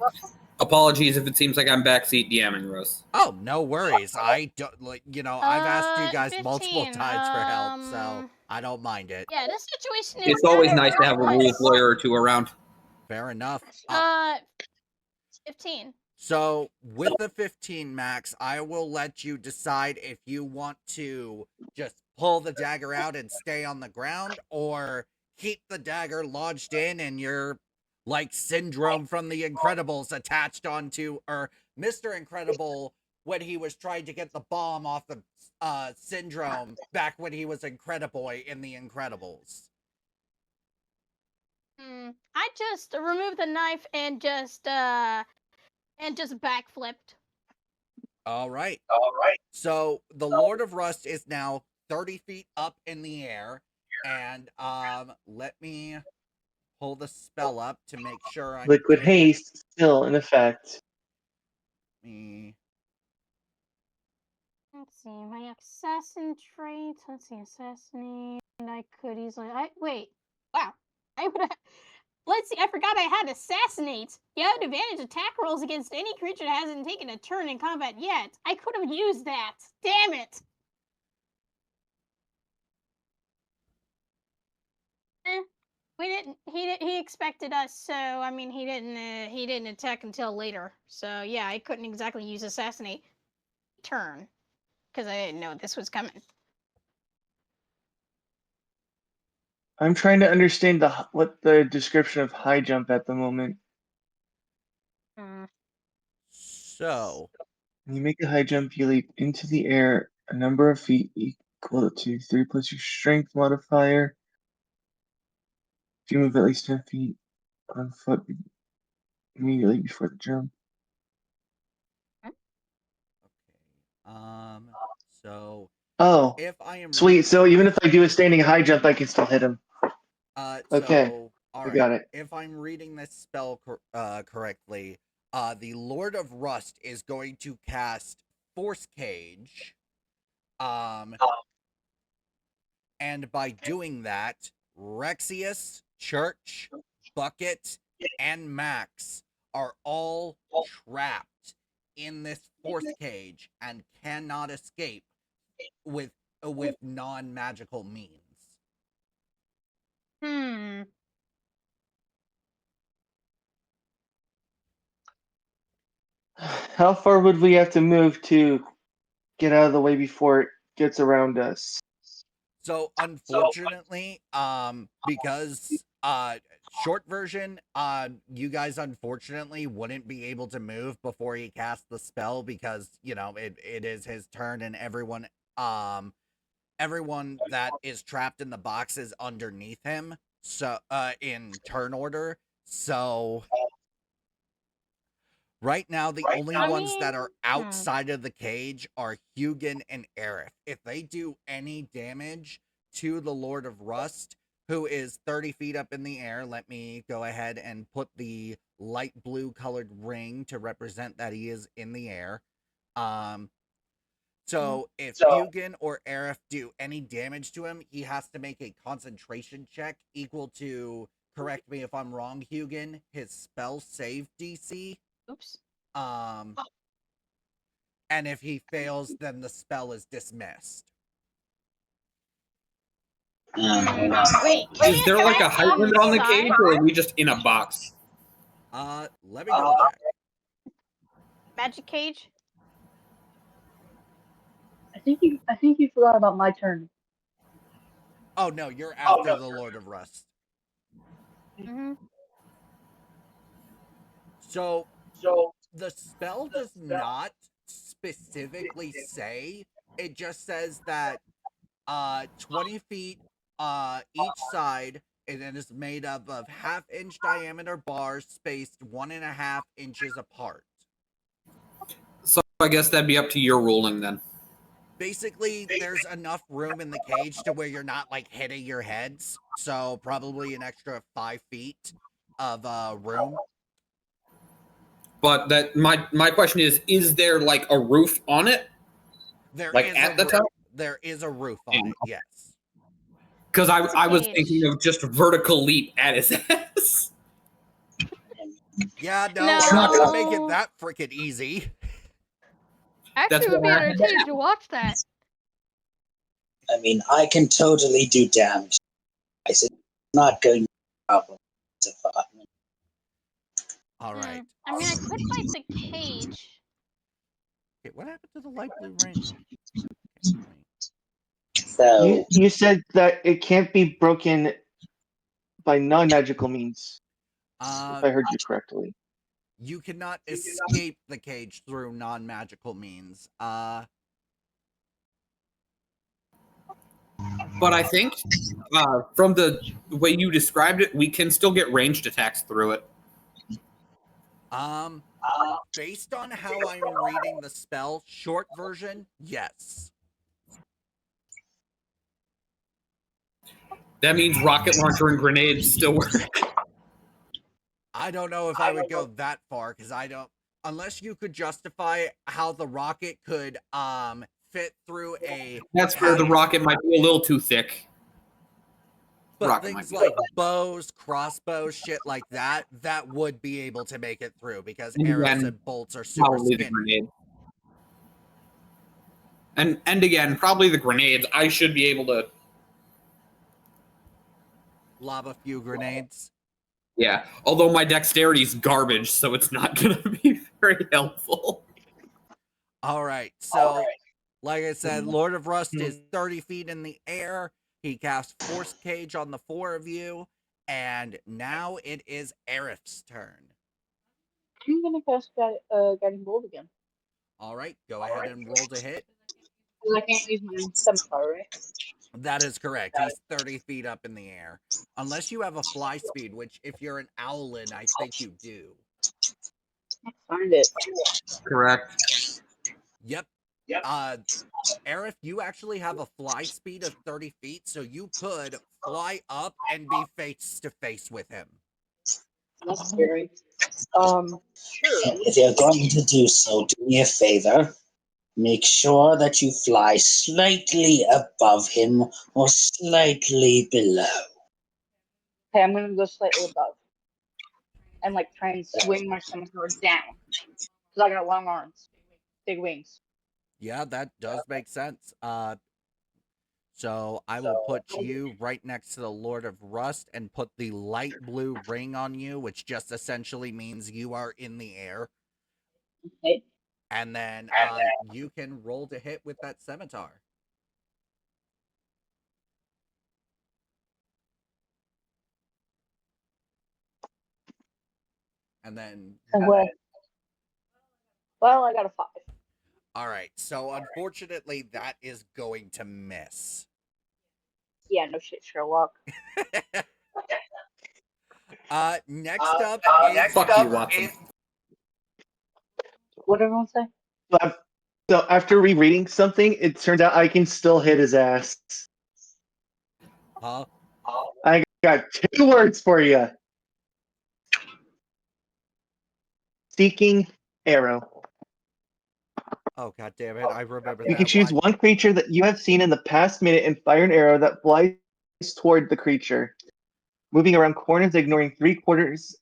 Speaker 4: Apologies if it seems like I'm backseat DMing, Rose.
Speaker 1: Oh, no worries. I don't I've asked you guys
Speaker 3: 15,
Speaker 1: multiple times for help, so I don't mind it.
Speaker 3: Yeah, this situation is
Speaker 4: It's always
Speaker 3: kinda
Speaker 4: nice to have a
Speaker 3: hard.
Speaker 4: rules lawyer or two around.
Speaker 1: Fair enough.
Speaker 3: 15.
Speaker 1: So with the 15 max, I will let you decide if you want to just pull the dagger out and stay on the ground, or keep the dagger lodged in and you're like Syndrome from The Incredibles attached onto, or Mr. Incredible when he was trying to get the bomb off the Syndrome back when he was Incrediboy in The Incredibles.
Speaker 3: I just removed the knife and just backflipped.
Speaker 1: All right. So the Lord of Rust is now 30 feet up in the air, and let me pull the spell up to make sure I'm
Speaker 5: Liquid
Speaker 1: good.
Speaker 5: haste still in effect.
Speaker 3: Let's see, my assassin trait. Let's see, assassinate. And I could easily. Wait. Wow. I would have. Let's see, I forgot I had assassinate. You have advantage attack rolls against any creature that hasn't taken a turn in combat yet. I could have used that. Damn it. We didn't. He expected us, so I mean, he didn't attack until later. So yeah, I couldn't exactly use assassinate turn because I didn't know this was coming.
Speaker 5: I'm trying to understand what the description of high jump at the moment.
Speaker 1: So
Speaker 5: When you make a high jump, you leap into the air a number of feet equal to 3 plus your strength modifier. If you move at least 10 feet on foot immediately before the jump.
Speaker 1: so
Speaker 5: Oh,
Speaker 1: if I am
Speaker 5: sweet. So even if I do a standing high jump, I can still hit him. Okay,
Speaker 1: so all
Speaker 5: I
Speaker 1: right.
Speaker 5: got it.
Speaker 1: If I'm reading this spell correctly, the Lord of Rust is going to cast Force Cage. And by doing that, Rexius, Church, Bucket, and Max are all trapped in this force cage and cannot escape with non-magical means.
Speaker 5: How far would we have to move to get out of the way before it gets around us?
Speaker 1: So unfortunately, because Short version, you guys unfortunately wouldn't be able to move before he casts the spell because, you know, it is his turn and everyone that is trapped in the box is underneath him. So, in turn order. So, right now, the only
Speaker 3: I
Speaker 1: ones that are
Speaker 3: mean,
Speaker 1: outside of the cage are Hugin and Aerith. If they do any damage to the Lord of Rust, who is 30 feet up in the air, let me go ahead and put the light blue colored ring to represent that he is in the air. So if Hugin or Aerith do any damage to him, he has to make a concentration check equal to, correct me if I'm wrong, Hugin, his spell save DC.
Speaker 3: oops.
Speaker 1: And if he fails, then the spell is dismissed.
Speaker 3: Wait,
Speaker 4: Is there
Speaker 3: can
Speaker 4: like
Speaker 3: I
Speaker 4: a height limit on the
Speaker 3: inside?
Speaker 4: cage, or are we just in a box?
Speaker 1: Let me double check.
Speaker 3: Magic cage?
Speaker 2: I think you forgot about my turn.
Speaker 1: Oh no, you're after the Lord of Rust.
Speaker 3: Mm-hmm.
Speaker 1: So the spell does not specifically say. It just says that 20 feet each side, and it is made up of half-inch diameter bars spaced 1.5 inches apart.
Speaker 4: So I guess that'd be up to your ruling then.
Speaker 1: Basically, there's enough room in the cage to where you're not like hitting your heads, so probably an extra 5 feet of room.
Speaker 4: But that my question is there like a roof on it?
Speaker 1: There
Speaker 4: Like
Speaker 1: is
Speaker 4: at the top?
Speaker 1: There is a roof on it, yes.
Speaker 4: Because I was
Speaker 3: Cage.
Speaker 4: thinking of just vertical leap at his ass.
Speaker 1: Yeah, no,
Speaker 3: No.
Speaker 1: we're not gonna make it that freaking easy.
Speaker 3: Actually,
Speaker 4: That's
Speaker 3: it would be
Speaker 4: why I-
Speaker 3: entertaining to watch that.
Speaker 6: I mean, I can totally do damage. It's not going to be a problem.
Speaker 1: All right.
Speaker 3: I mean, I could fight the cage.
Speaker 1: Okay, what happened to the light blue ring?
Speaker 6: So,
Speaker 5: You said that it can't be broken by non-magical means, if I heard you correctly.
Speaker 1: You cannot escape the cage through non-magical means.
Speaker 4: But I think from the way you described it, we can still get ranged attacks through it.
Speaker 1: Based on how I'm reading the spell, short version, yes.
Speaker 4: That means rocket launcher and grenades still work.
Speaker 1: I don't know if I would go that far because I don't, unless you could justify how the rocket could fit through a.
Speaker 4: That's where the rocket might be a little too thick.
Speaker 1: But
Speaker 4: rocket
Speaker 1: things
Speaker 4: might be
Speaker 1: like bows, crossbows, shit like that, that would be able to make it through because
Speaker 4: And
Speaker 1: arrows
Speaker 4: then
Speaker 1: and bolts are super
Speaker 4: Probably the
Speaker 1: spinny.
Speaker 4: grenade. And again, probably the grenades. I should be able to.
Speaker 1: Lob a few grenades.
Speaker 4: Yeah. Although my dexterity's garbage, so it's not going to be very helpful.
Speaker 1: All right. So, like I said, Lord of Rust is 30 feet in the air. He casts Force Cage on the 4 of you. And now it is Aerith's turn.
Speaker 2: I'm gonna cast Guiding Bolt again.
Speaker 1: All right. Go ahead and roll to hit.
Speaker 2: Because I can't use my scimitar, right?
Speaker 1: That is correct. He's 30 feet up in the air. Unless you have a fly speed, which if you're an owlin, I think you do.
Speaker 2: Let's find it.
Speaker 4: Correct.
Speaker 1: Yep. Aerith, you actually have a fly speed of 30 feet, so you could fly up and be face to face with him.
Speaker 2: That's scary. Sure.
Speaker 6: if you're going to do so, do me a favor. Make sure that you fly slightly above him or slightly below.
Speaker 2: Okay, I'm gonna go slightly above. And like try and swing my scimitar down. Because I got long arms. Big wings.
Speaker 1: Yeah, that does make sense. So I will put you right next to the Lord of Rust and put the light blue ring on you, which just essentially means you are in the air.
Speaker 2: Okay.
Speaker 1: And then you can roll to hit with that scimitar. and then.
Speaker 2: Well, I got a 5.
Speaker 1: All right. So unfortunately, that is going to miss.
Speaker 2: Yeah, no shit, Sherlock.
Speaker 1: Next up is
Speaker 4: Fuck you, Watson.
Speaker 2: What did everyone say?
Speaker 5: So after rereading something, it turns out I can still hit his ass.
Speaker 1: Huh?
Speaker 5: I got 2 words for you. Seeking arrow.
Speaker 1: Oh god damn it! I remember
Speaker 5: You
Speaker 1: that
Speaker 5: can choose
Speaker 1: one.
Speaker 5: one creature that you have seen in the past minute and fire an arrow that flies toward the creature, moving around corners, ignoring three-quarters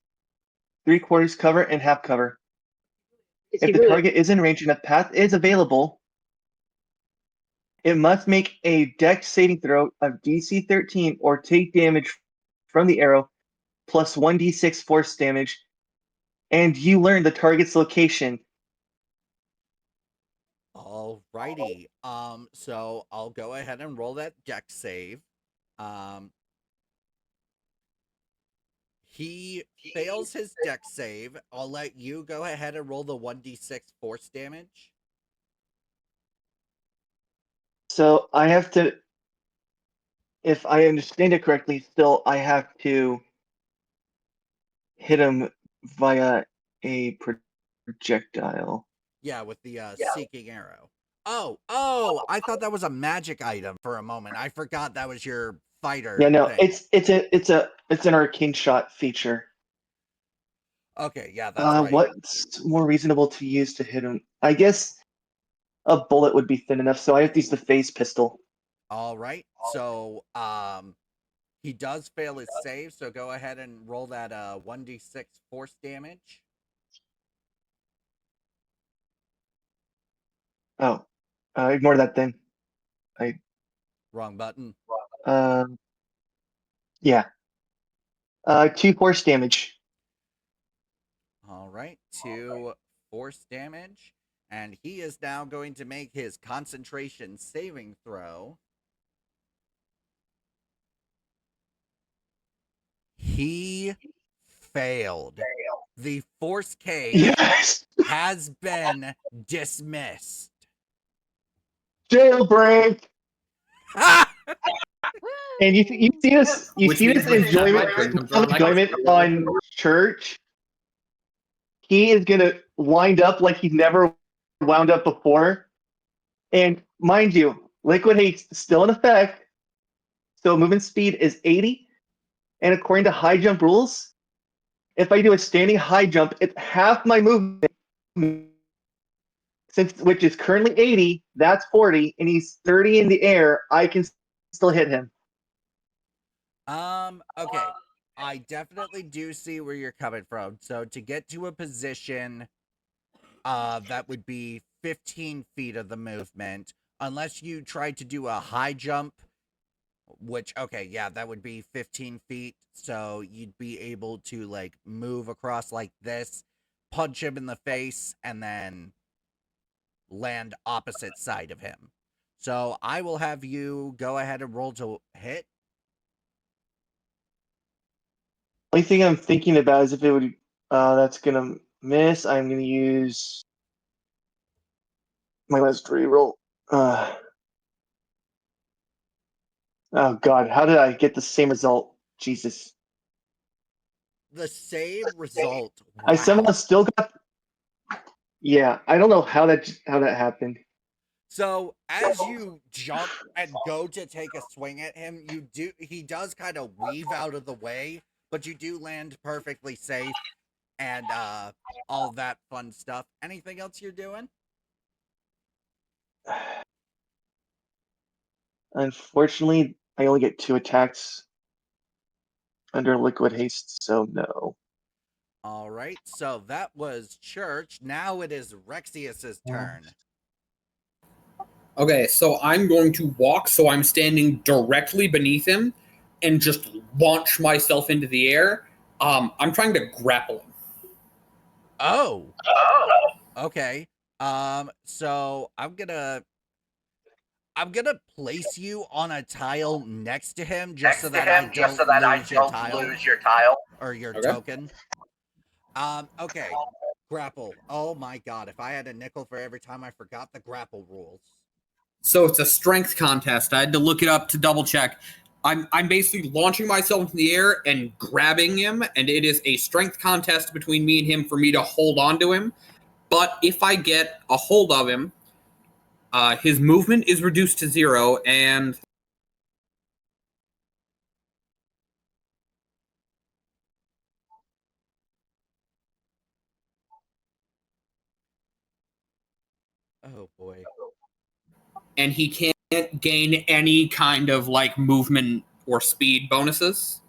Speaker 5: cover and half cover.
Speaker 2: Is
Speaker 5: If
Speaker 2: he
Speaker 5: the
Speaker 2: really?
Speaker 5: target is in range and a path is available, it must make a dex saving throw of DC 13 or take damage from the arrow plus 1d6 force damage, and you learn the target's location.
Speaker 1: Alrighty. So I'll go ahead and roll that dex save. He fails his dex save. I'll let you go ahead and roll the 1d6 force damage.
Speaker 5: So I have to, if I understand it correctly, still I have to hit him via a projectile.
Speaker 1: Yeah, with the seeking arrow. Oh, I thought that was a magic item for a moment. I forgot that was your fighter.
Speaker 5: Yeah, no,
Speaker 1: thing.
Speaker 5: it's an arcane shot feature.
Speaker 1: Okay, yeah, that's right.
Speaker 5: What's more reasonable to use to hit him? I guess a bullet would be thin enough, so I have to use the phase pistol.
Speaker 1: All right. So, he does fail his save, so go ahead and roll that 1d6 force damage.
Speaker 5: Oh, ignore that then.
Speaker 1: Wrong button.
Speaker 5: Yeah. 2 force damage.
Speaker 1: All right, 2 force damage, and he is now going to make his concentration saving throw. He failed. The force cave
Speaker 5: Yes.
Speaker 1: has been dismissed.
Speaker 5: Jailbreak.
Speaker 3: Woo!
Speaker 5: And you see this
Speaker 4: Which means my
Speaker 5: enjoyment
Speaker 4: brain comes on like-
Speaker 5: on Church. He is gonna wind up like he's never wound up before. And mind you, liquid haste still in effect. So movement speed is 80. And according to high jump rules, if I do a standing high jump, it's half my movement. Which is currently 80, that's 40, and he's 30 in the air, I can still hit him.
Speaker 1: Okay. I definitely do see where you're coming from. So to get to a position that would be 15 feet of the movement, unless you tried to do a high jump, which, okay, yeah, that would be 15 feet. So you'd be able to, like, move across like this, punch him in the face, and then land opposite side of him. So I will have you go ahead and roll to hit.
Speaker 5: Only thing I'm thinking about is if it would, that's gonna miss. I'm gonna use my last reroll. Oh god, how did I get the same result? Jesus.
Speaker 1: The same result. Wow.
Speaker 5: I somehow still got. Yeah, I don't know how that happened.
Speaker 1: So as you jump and go to take a swing at him, he does kind of weave out of the way, but you do land perfectly safe and all that fun stuff. Anything else you're doing?
Speaker 5: Unfortunately, I only get 2 attacks under liquid haste, so no.
Speaker 1: All right, so that was Church. Now it is Rexius's turn.
Speaker 4: Okay, so I'm going to walk so I'm standing directly beneath him and just launch myself into the air. I'm trying to grapple him.
Speaker 1: Oh. Okay. So I'm gonna place you on a tile next to him just so that I don't lose your tile or your token. Okay. Grapple. Oh my god, if I had a nickel for every time I forgot the grapple rules.
Speaker 4: So it's a strength contest. I had to look it up to double check. I'm basically launching myself into the air and grabbing him, and it is a strength contest between me and him for me to hold on to him. But if I get a hold of him, his movement is reduced to 0, and
Speaker 1: Oh boy.
Speaker 4: he can't gain any kind of like movement or speed bonuses,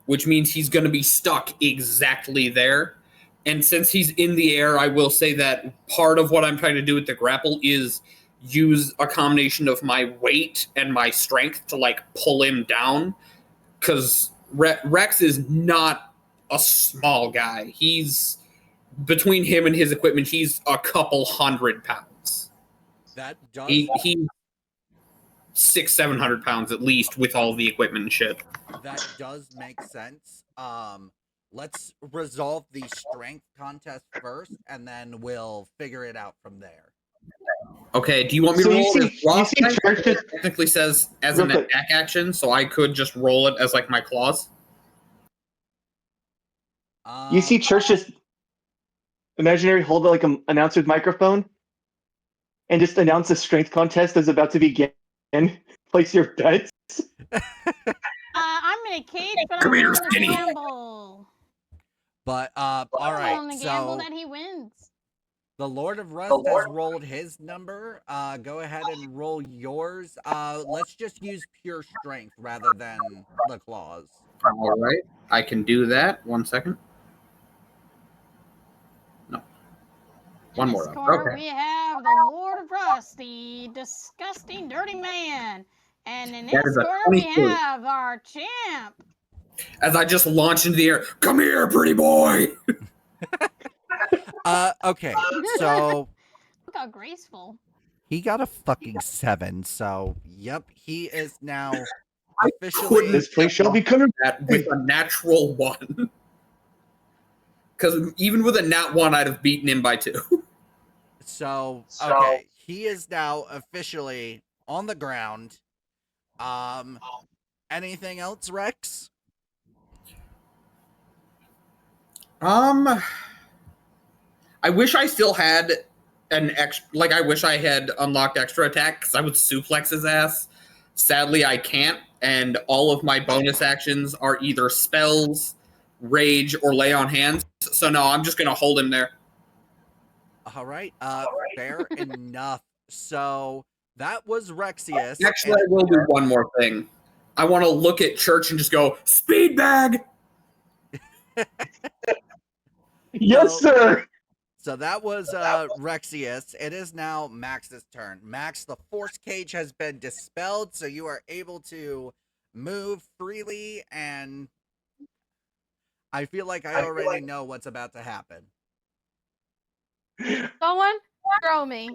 Speaker 4: which means he's going to be stuck exactly there. And since he's in the air, I will say that part of what I'm trying to do with the grapple is use a combination of my weight and my strength to like pull him down, because Rex is not a small guy. He's between him and his equipment, he's a couple 100 pounds.
Speaker 1: That does
Speaker 4: He's 600-700 pounds at least with all the equipment and shit.
Speaker 1: that does make sense. Let's resolve the strength contest first, and then we'll figure it out from there.
Speaker 4: Okay, do you want me
Speaker 5: So
Speaker 4: to
Speaker 5: you
Speaker 4: roll
Speaker 5: see-
Speaker 4: it as raw
Speaker 5: you see
Speaker 4: strength?
Speaker 5: Church just-
Speaker 4: It technically says as
Speaker 5: Real
Speaker 4: an
Speaker 5: quick.
Speaker 4: attack action, so I could just roll it as like my claws.
Speaker 5: You see Church just imaginary hold like an announcer's microphone and just announce the strength contest is about to begin. Place your bets.
Speaker 3: I'm in a cage, but
Speaker 4: Come
Speaker 3: I'm
Speaker 4: here,
Speaker 3: willing to
Speaker 4: skinny.
Speaker 3: gamble.
Speaker 1: But all
Speaker 3: I'm
Speaker 1: right.
Speaker 3: willing to gamble
Speaker 1: So
Speaker 3: that he wins.
Speaker 1: the Lord of Rust has rolled his number. Go ahead and roll yours. Let's just use pure strength rather than the claws.
Speaker 4: All right, I can do that. 1 second. No. One
Speaker 3: In
Speaker 4: more
Speaker 3: this
Speaker 4: up.
Speaker 3: corner,
Speaker 4: Okay.
Speaker 3: we have the Lord of Rust, the disgusting, dirty man. And in
Speaker 4: That
Speaker 3: this
Speaker 4: is a
Speaker 3: corner, we
Speaker 4: 22.
Speaker 3: have our champ.
Speaker 4: As I just launch into the air, come here, pretty boy.
Speaker 1: Okay. So
Speaker 3: Look how graceful.
Speaker 1: he got a fucking 7. So yep, he is now
Speaker 4: I
Speaker 1: officially.
Speaker 4: couldn't
Speaker 5: This place shall be covered.
Speaker 4: that with a natural 1. Because even with a nat 1, I'd have beaten him by 2.
Speaker 1: So okay, he is now officially on the ground. Anything else, Rex?
Speaker 4: I wish I still had an extra. Like, I wish I had unlocked extra attack because I would suplex his ass. Sadly, I can't, and all of my bonus actions are either spells, rage, or lay on hands. So no, I'm just gonna hold him there.
Speaker 1: All right. Fair enough. So that was Rexius.
Speaker 4: Actually, I will do one more thing. I want to look at Church and just go speed bag.
Speaker 5: Yes, sir.
Speaker 1: So that was Rexius. It is now Max's turn. Max, the force cage has been dispelled, so you are able to move freely, and I feel like I already know what's about to happen.
Speaker 3: Someone throw me.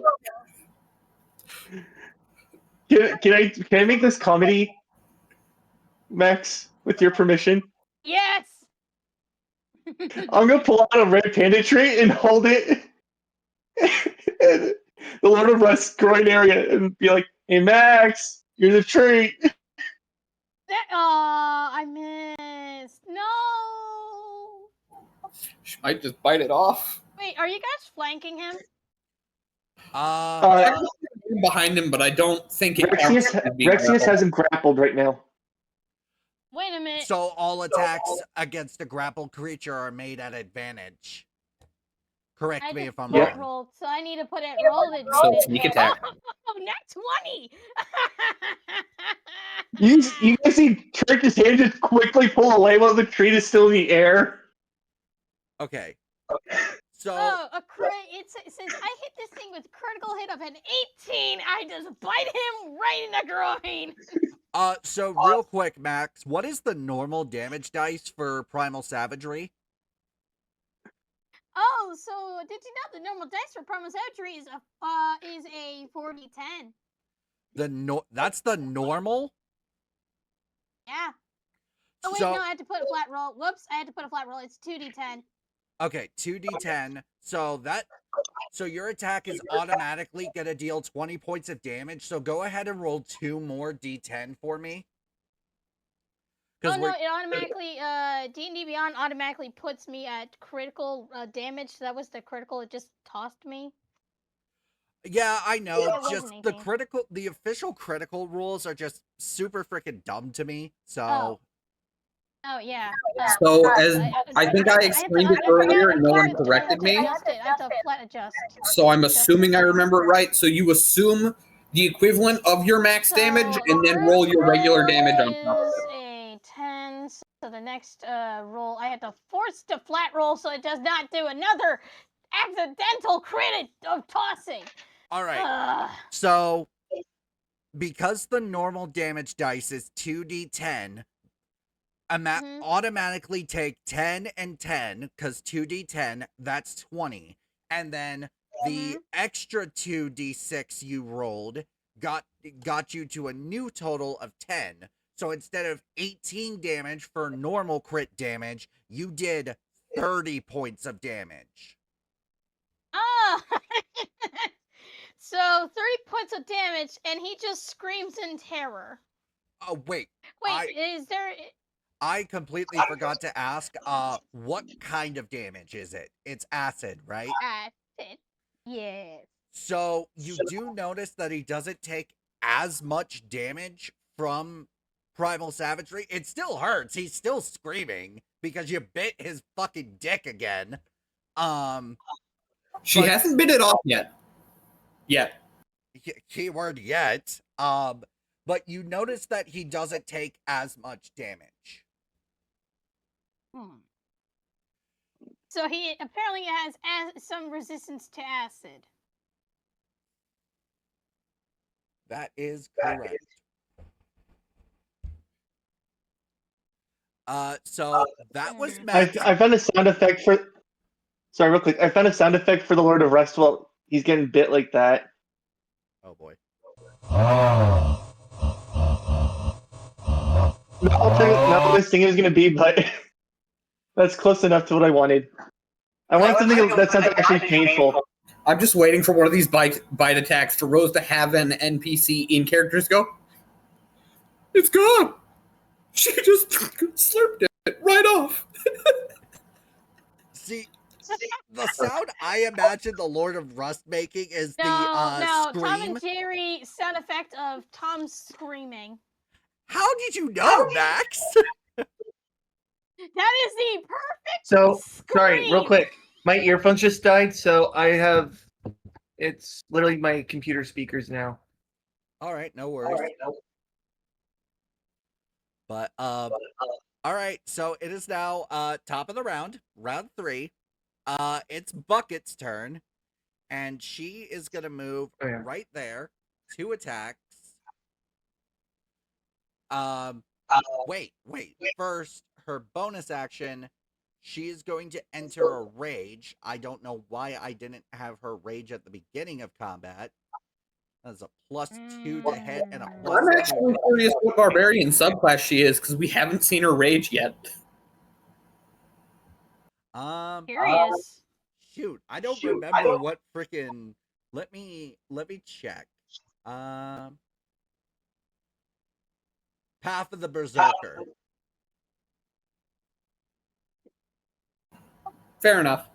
Speaker 5: Can I make this comedy, Max, with your permission?
Speaker 3: Yes.
Speaker 5: I'm gonna pull out a red panda tree and hold it in the Lord of Rust groin area and be like, "Hey, Max, you're the tree."
Speaker 3: I missed. No.
Speaker 4: She might just bite it off.
Speaker 3: Wait, are you guys flanking him?
Speaker 5: Uh,
Speaker 4: Behind him, but I don't think it
Speaker 5: Rexius has him grappled right now.
Speaker 3: Wait a minute.
Speaker 1: So all attacks against a grappled creature are made at advantage. Correct
Speaker 3: I
Speaker 1: me
Speaker 3: just
Speaker 1: if I'm
Speaker 5: Yep.
Speaker 3: flat
Speaker 1: wrong.
Speaker 3: rolled, so I need to put it rolled it.
Speaker 4: So sneak attack.
Speaker 3: Oh, net 20.
Speaker 5: You guys see Turk's hand just quickly pull away while the tree is still in the air.
Speaker 1: Okay. So
Speaker 3: Oh, a crit! Since I hit this thing with critical hit of an 18, I just bite him right in the groin.
Speaker 1: so real quick, Max, what is the normal damage dice for Primal Savagery?
Speaker 3: Oh, so did you know the normal dice for Primal Savagery is a 4d10?
Speaker 1: That's the normal?
Speaker 3: Yeah. Oh wait,
Speaker 1: So-
Speaker 3: no, I had to put a flat roll. Whoops, I had to put a flat roll. It's 2d10.
Speaker 1: Okay, 2d10. So your attack is automatically gonna deal 20 points of damage. So go ahead and roll 2 more d10 for me.
Speaker 3: Oh no, it automatically D&D Beyond automatically puts me at critical damage. That was the critical it just tossed me.
Speaker 1: Yeah, I know.
Speaker 3: It wasn't
Speaker 1: Just
Speaker 3: anything.
Speaker 1: the official critical rules are just super freaking dumb to me. So
Speaker 3: Oh yeah.
Speaker 4: So, as I think I
Speaker 3: have to-
Speaker 4: explained it
Speaker 3: I forgot-
Speaker 4: earlier
Speaker 3: I
Speaker 4: and no one
Speaker 3: forgot to-
Speaker 4: corrected
Speaker 3: I have
Speaker 4: me.
Speaker 3: to adjust it. I have to flat adjust.
Speaker 4: So I'm assuming I remember it right. So you assume the equivalent of your max damage and then roll your regular damage on top of
Speaker 3: is
Speaker 4: it.
Speaker 3: a 10. So the next roll, I had to force to flat roll so it does not do another accidental crit of tossing.
Speaker 1: all right.
Speaker 3: Ugh.
Speaker 1: So because the normal damage dice is 2d10, automatically take 10 and 10 because 2d10, that's 20. And then the extra 2d6 you rolled got you to a new total of 10. So instead of 18 damage for normal crit damage, you did 30 points of damage.
Speaker 3: Oh! So 30 points of damage, and he just screams in terror.
Speaker 1: Oh, wait.
Speaker 3: Wait, is there...
Speaker 1: I completely forgot to ask, what kind of damage is it? It's acid, right?
Speaker 3: Acid. Yes.
Speaker 1: So you do notice that he doesn't take as much damage from primal savagery. It still hurts. He's still screaming because you bit his fucking dick again.
Speaker 4: She hasn't bit it off yet.
Speaker 1: Keyword yet. But you notice that he doesn't take as much damage.
Speaker 3: So he apparently has some resistance to acid.
Speaker 1: That is correct. So that was Max.
Speaker 5: I found a sound effect for. Sorry, real quick. I found a sound effect for the Lord of Rest while he's getting bit like that.
Speaker 1: Oh boy.
Speaker 5: Not what I was thinking it was gonna be, but that's close enough to what I wanted. I want something that sounds actually painful.
Speaker 4: I'm just waiting for one of these bite attacks for Rose to have an NPC in characters go, it's gone. She just slurped it right off.
Speaker 1: See, the sound I imagine the Lord of Rust making is
Speaker 3: No,
Speaker 1: the
Speaker 3: Tom
Speaker 1: scream.
Speaker 3: and Jerry sound effect of Tom screaming.
Speaker 1: How did you know, Max?
Speaker 3: That is the perfect
Speaker 5: So,
Speaker 3: scream.
Speaker 5: sorry, real quick. My earphones just died, so I have. It's literally my computer speakers now.
Speaker 1: All right, no worries. But all right, so it is now top of the round 3. It's Bucket's turn, and she is gonna move right there, 2 attacks. Wait. First, her bonus action, she is going to enter a rage. I don't know why I didn't have her rage at the beginning of combat. That's a +2 to hit and a +2.
Speaker 4: I'm actually curious what barbarian subclass she is because we haven't seen her rage yet.
Speaker 3: Curious.
Speaker 1: Shoot, I don't remember what freaking. Let me check. Path of the Berserker.
Speaker 4: Fair enough.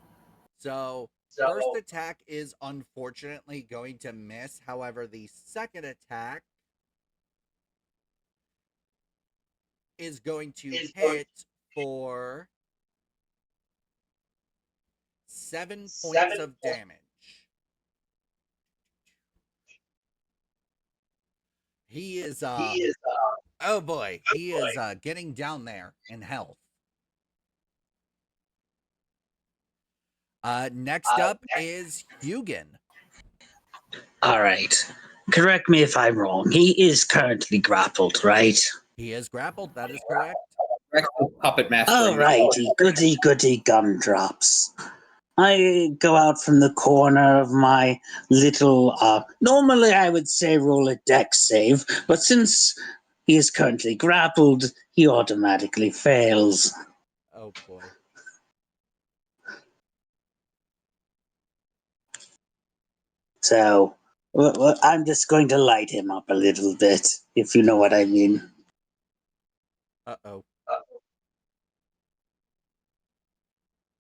Speaker 1: So first attack is unfortunately going to miss. However, the second attack is going to hit for 7 points of damage. He is oh boy, he is getting down there in health. Next up is Hugin.
Speaker 6: All right. Correct me if I'm wrong. He is currently grappled, right?
Speaker 1: He is grappled, that is correct.
Speaker 4: Puppet master.
Speaker 6: Alrighty, goody gumdrops. I go out from the corner of my little, normally I would say roll a dex save, but since he is currently grappled, he automatically fails.
Speaker 1: Oh boy.
Speaker 6: So I'm just going to light him up a little bit, if you know what I mean.
Speaker 1: Uh-oh.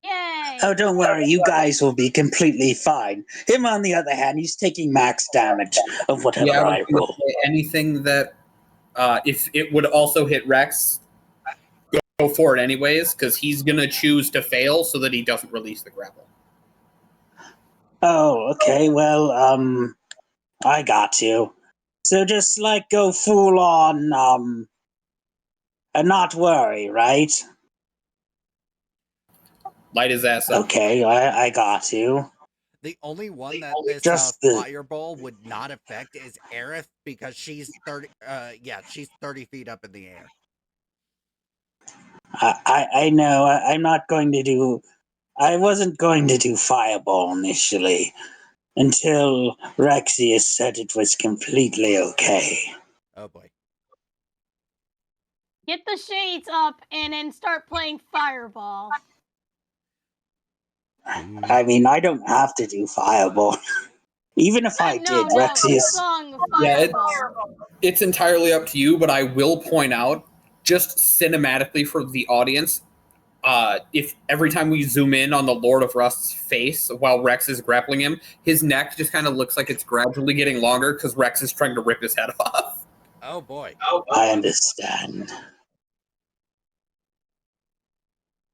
Speaker 3: Yay!
Speaker 6: Oh, don't worry, you guys will be completely fine. Him, on the other hand, he's taking max damage of whatever
Speaker 4: Yeah, I
Speaker 6: I
Speaker 4: was gonna
Speaker 6: roll.
Speaker 4: say anything that if it would also hit Rex, go for it anyways, because he's gonna choose to fail so that he doesn't release the grapple.
Speaker 6: Oh, okay, well, I got you. So just, like, go full on, and not worry, right?
Speaker 4: Light his ass up.
Speaker 6: Okay, I got you.
Speaker 1: The only one that this
Speaker 6: Just the-
Speaker 1: fireball would not affect is Aerith because she's 30 she's 30 feet up in the air.
Speaker 6: I know, I'm not going to do... I wasn't going to do Fireball initially, until Rexius said it was completely okay.
Speaker 1: Oh boy.
Speaker 3: Get the shades up and then start playing Fireball.
Speaker 6: I mean, I don't have to do Fireball. Even if I did,
Speaker 3: The
Speaker 6: Rexius...
Speaker 3: song
Speaker 4: Yeah,
Speaker 3: Fireball.
Speaker 4: it's entirely up to you, but I will point out, just cinematically for the audience, if every time we zoom in on the Lord of Rust's face while Rex is grappling him, his neck just kind of looks like it's gradually getting longer because Rex is trying to rip his head off.
Speaker 1: Oh boy.
Speaker 6: I understand.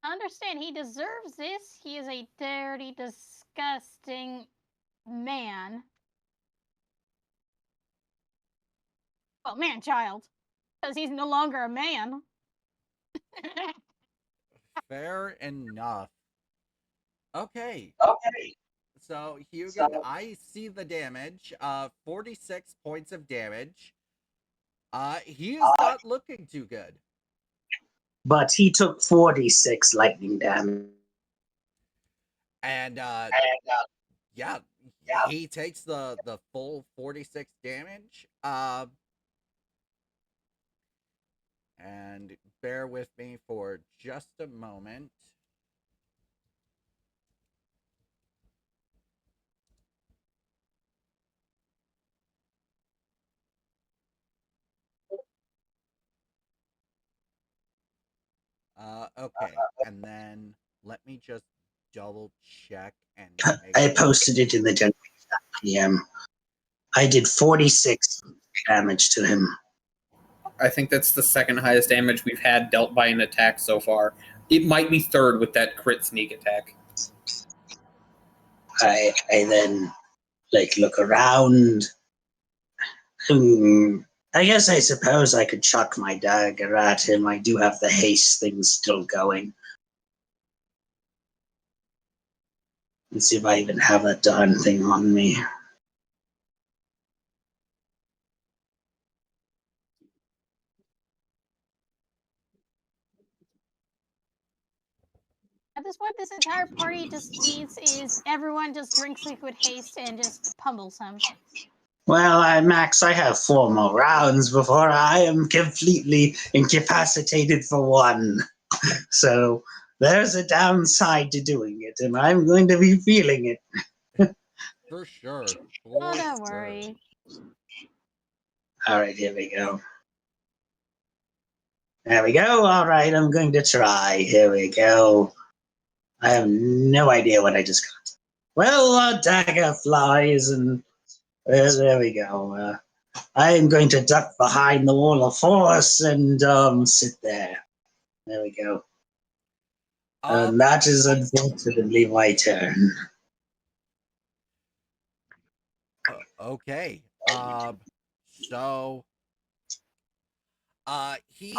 Speaker 3: I understand he deserves this. He is a dirty, disgusting man. Well, man-child. Because he's no longer a man.
Speaker 1: Fair enough. Okay. So, Hugin, I see the damage. 46 points of damage. He is not looking too good.
Speaker 6: But he took 46 lightning damage.
Speaker 1: And, yeah, he takes the full 46 damage. And bear with me for just a moment. Okay, and then let me just double check and make
Speaker 6: I posted it in the general PM. I did 46 damage to him.
Speaker 4: I think that's the second highest damage we've had dealt by an attack so far. It might be third with that crit sneak attack.
Speaker 6: I then, like, look around. I suppose I could chuck my dagger at him. I do have the haste thing still going. Let's see if I even have that darn thing on me.
Speaker 3: At this point, this entire party just needs is everyone just drinks liquid haste and just pummels him.
Speaker 6: Well, Max, I have 4 more rounds before I am completely incapacitated for one. So there's a downside to doing it, and I'm going to be feeling it.
Speaker 1: for sure.
Speaker 3: Oh, don't worry.
Speaker 6: All right, here we go. There we go. All right, I'm going to try. Here we go. I have no idea what I just got. Well, dagger flies, and there we go. I am going to duck behind the wall of force and sit there. There we go. And that is unfortunately my turn.
Speaker 1: Okay. So he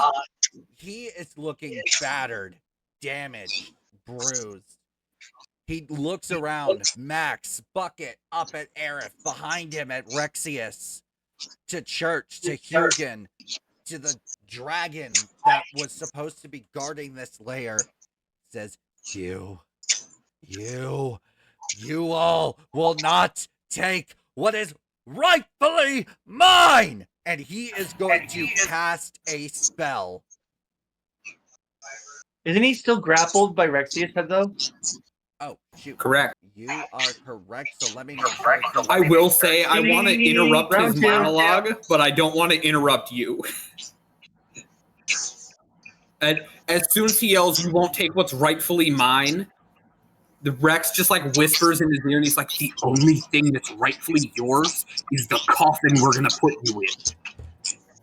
Speaker 1: is looking battered, damaged, bruised. He looks around. Max, Bucket, up at Aerith, behind him at Rexius, to Church, to Hugin, to the dragon that was supposed to be guarding this lair. Says, you all will not take what is rightfully mine! And he is going to cast a spell.
Speaker 5: Isn't he still grappled by Rexia's head, though?
Speaker 1: Oh, shoot.
Speaker 4: Correct.
Speaker 1: You are correct, so let me make sure he...
Speaker 4: I will say I want to interrupt his
Speaker 5: Round two.
Speaker 4: monologue, but I don't want to interrupt you. And as soon as he yells, "You won't take what's rightfully mine," the Rex just like whispers in his ear, and he's like, "The only thing that's rightfully yours is the coffin we're gonna put you in."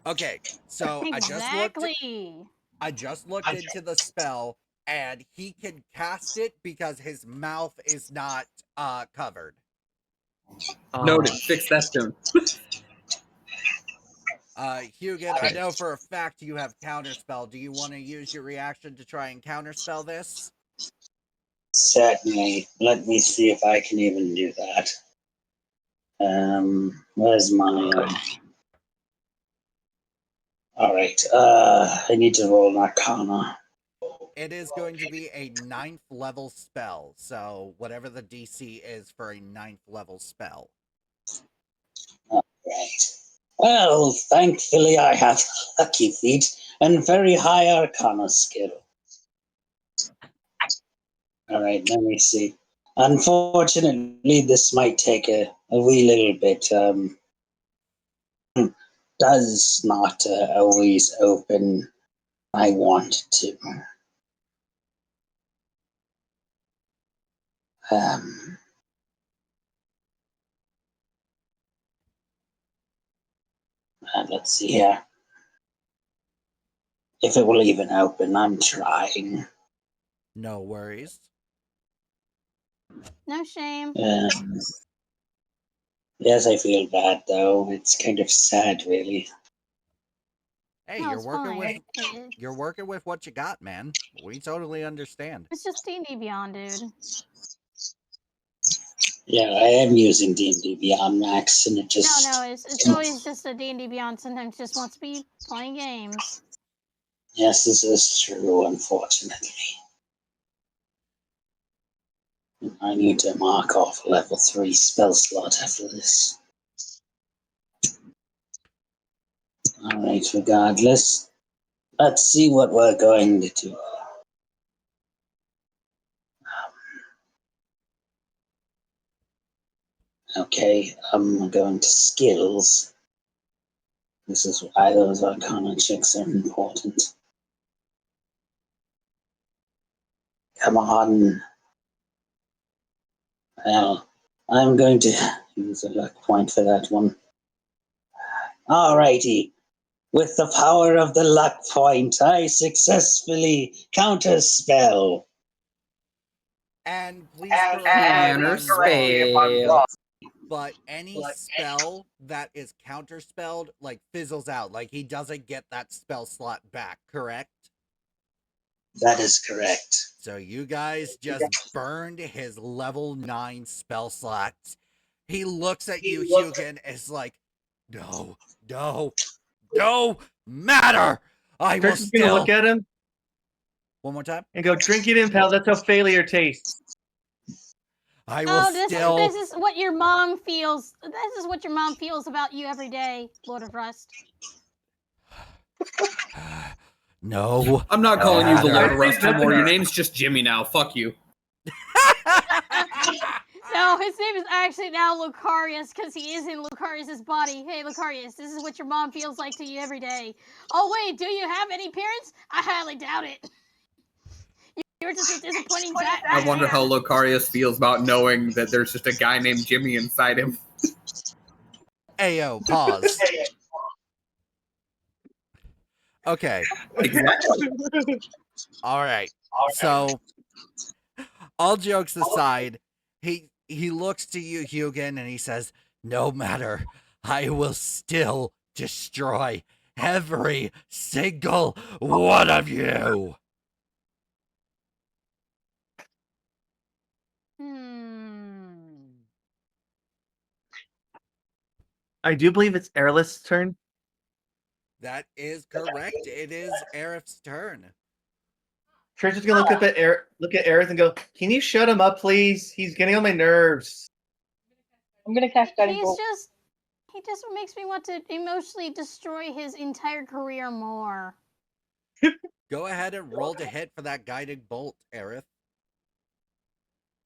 Speaker 1: Okay, so
Speaker 3: Exactly.
Speaker 1: I just looked into the spell, and he can cast it because his mouth is not covered.
Speaker 4: Noted. Fix that soon.
Speaker 1: Hugin, I know for a fact you have counterspell. Do you want to use your reaction to try and counterspell this?
Speaker 6: Certainly. Let me see if I can even do that. Where's my... Alright, I need to roll an Arcana.
Speaker 1: It is going to be a 9th level spell, so whatever the DC is for a 9th level spell.
Speaker 6: Right. Well, thankfully I have lucky feet and very high Arcana skill. Alright, let me see. Unfortunately, this might take a wee little bit. Does not always open. I want to. Let's see here. If it will even open, I'm trying.
Speaker 1: No worries.
Speaker 3: No shame.
Speaker 6: Yes, I feel bad though. It's kind of sad, really.
Speaker 1: Hey,
Speaker 3: No,
Speaker 1: you're
Speaker 3: it's
Speaker 1: working
Speaker 3: fine.
Speaker 1: with you're working with what you got, man. We totally understand.
Speaker 3: It's just D&D Beyond, dude.
Speaker 6: Yeah, I am using D&D Beyond Max, and it just...
Speaker 3: No, it's always just a D&D Beyond. Sometimes just wants to be playing games.
Speaker 6: Yes, this is true, unfortunately. I need to mark off a level 3 spell slot after this. Alright, regardless. Let's see what we're going to do. Okay, I'm going to skills. This is why those Arcana checks are important. Come on. Well, I'm going to use a luck point for that one. Alrighty. With the power of the luck point, I successfully counterspell.
Speaker 1: And please correct me if I'm wrong, but any spell that is counterspelled, like, fizzles out. Like, he doesn't get that spell slot back, correct?
Speaker 6: That is correct.
Speaker 1: So you guys just burned his level 9 spell slots. He looks at you, Hugin, is like, no matter! I will
Speaker 5: Chris is gonna look
Speaker 1: still...
Speaker 5: at him
Speaker 1: One more time.
Speaker 5: and go, "Drink it in, pal. That's how failure tastes."
Speaker 1: I will still...
Speaker 3: This is what your mom feels. This is what your mom feels about you every day, Lord of Rust.
Speaker 1: No.
Speaker 4: I'm not calling you the
Speaker 1: matter.
Speaker 4: Lord of Rust anymore. Your name's just Jimmy now. Fuck you.
Speaker 3: No, his name is actually now Lucarius because he is in Lucarius's body. Hey, Lucarius, this is what your mom feels like to you every day. Oh, wait, do you have any parents? I highly doubt it. You're just a disappointing fat
Speaker 4: I wonder how Lucarius feels about knowing that there's just a guy named Jimmy inside him.
Speaker 1: Ayo, pause. Okay. All right. So, all jokes aside, he looks to you, Hugin, and he says, "No matter, I will still destroy every single one of you."
Speaker 5: I do believe it's Airless' turn.
Speaker 1: That is correct. It is Aerith's turn.
Speaker 5: Trish is gonna look at Aerith and go, "Can you shut him up, please? He's getting on my nerves."
Speaker 2: I'm gonna cast Guiding Bolt.
Speaker 3: He just makes me want to emotionally destroy his entire career more.
Speaker 1: Go ahead and roll to hit for that guiding bolt, Aerith.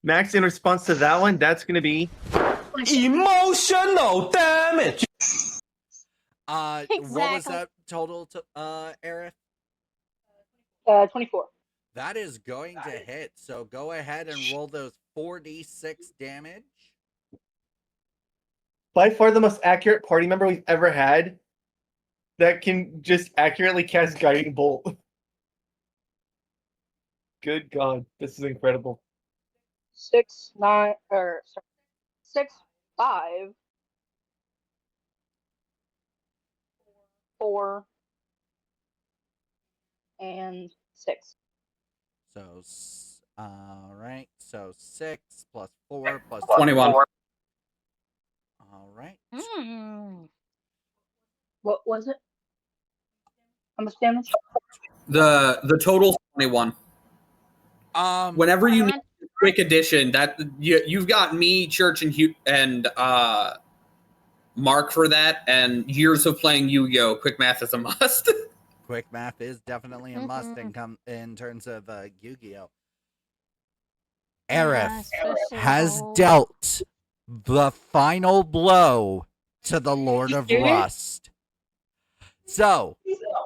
Speaker 5: Max, in response to that one, that's going to be
Speaker 7: Emotional damage.
Speaker 1: What was
Speaker 3: Exactly.
Speaker 1: that total to Aerith?
Speaker 2: 24.
Speaker 1: That is going to hit. So go ahead and roll those 4d6 damage.
Speaker 5: by far the most accurate party member we've ever had that can just accurately cast Guiding Bolt. Good God, this is incredible.
Speaker 2: 6, 9, or sorry, 6, 5, 4, and 6.
Speaker 1: So, all right. So 6 plus 4 plus
Speaker 4: 21.
Speaker 1: All right.
Speaker 3: Mm.
Speaker 2: What was it? How much damage?
Speaker 4: The total's 21. Whenever you need a quick addition, that you've got me, Church, and Mark for that, and years of playing Yu-Gi-Oh! Quick math is a must.
Speaker 1: Quick math is definitely a must in terms of Yu-Gi-Oh. Aerith has dealt the final blow to the Lord of Rust. So,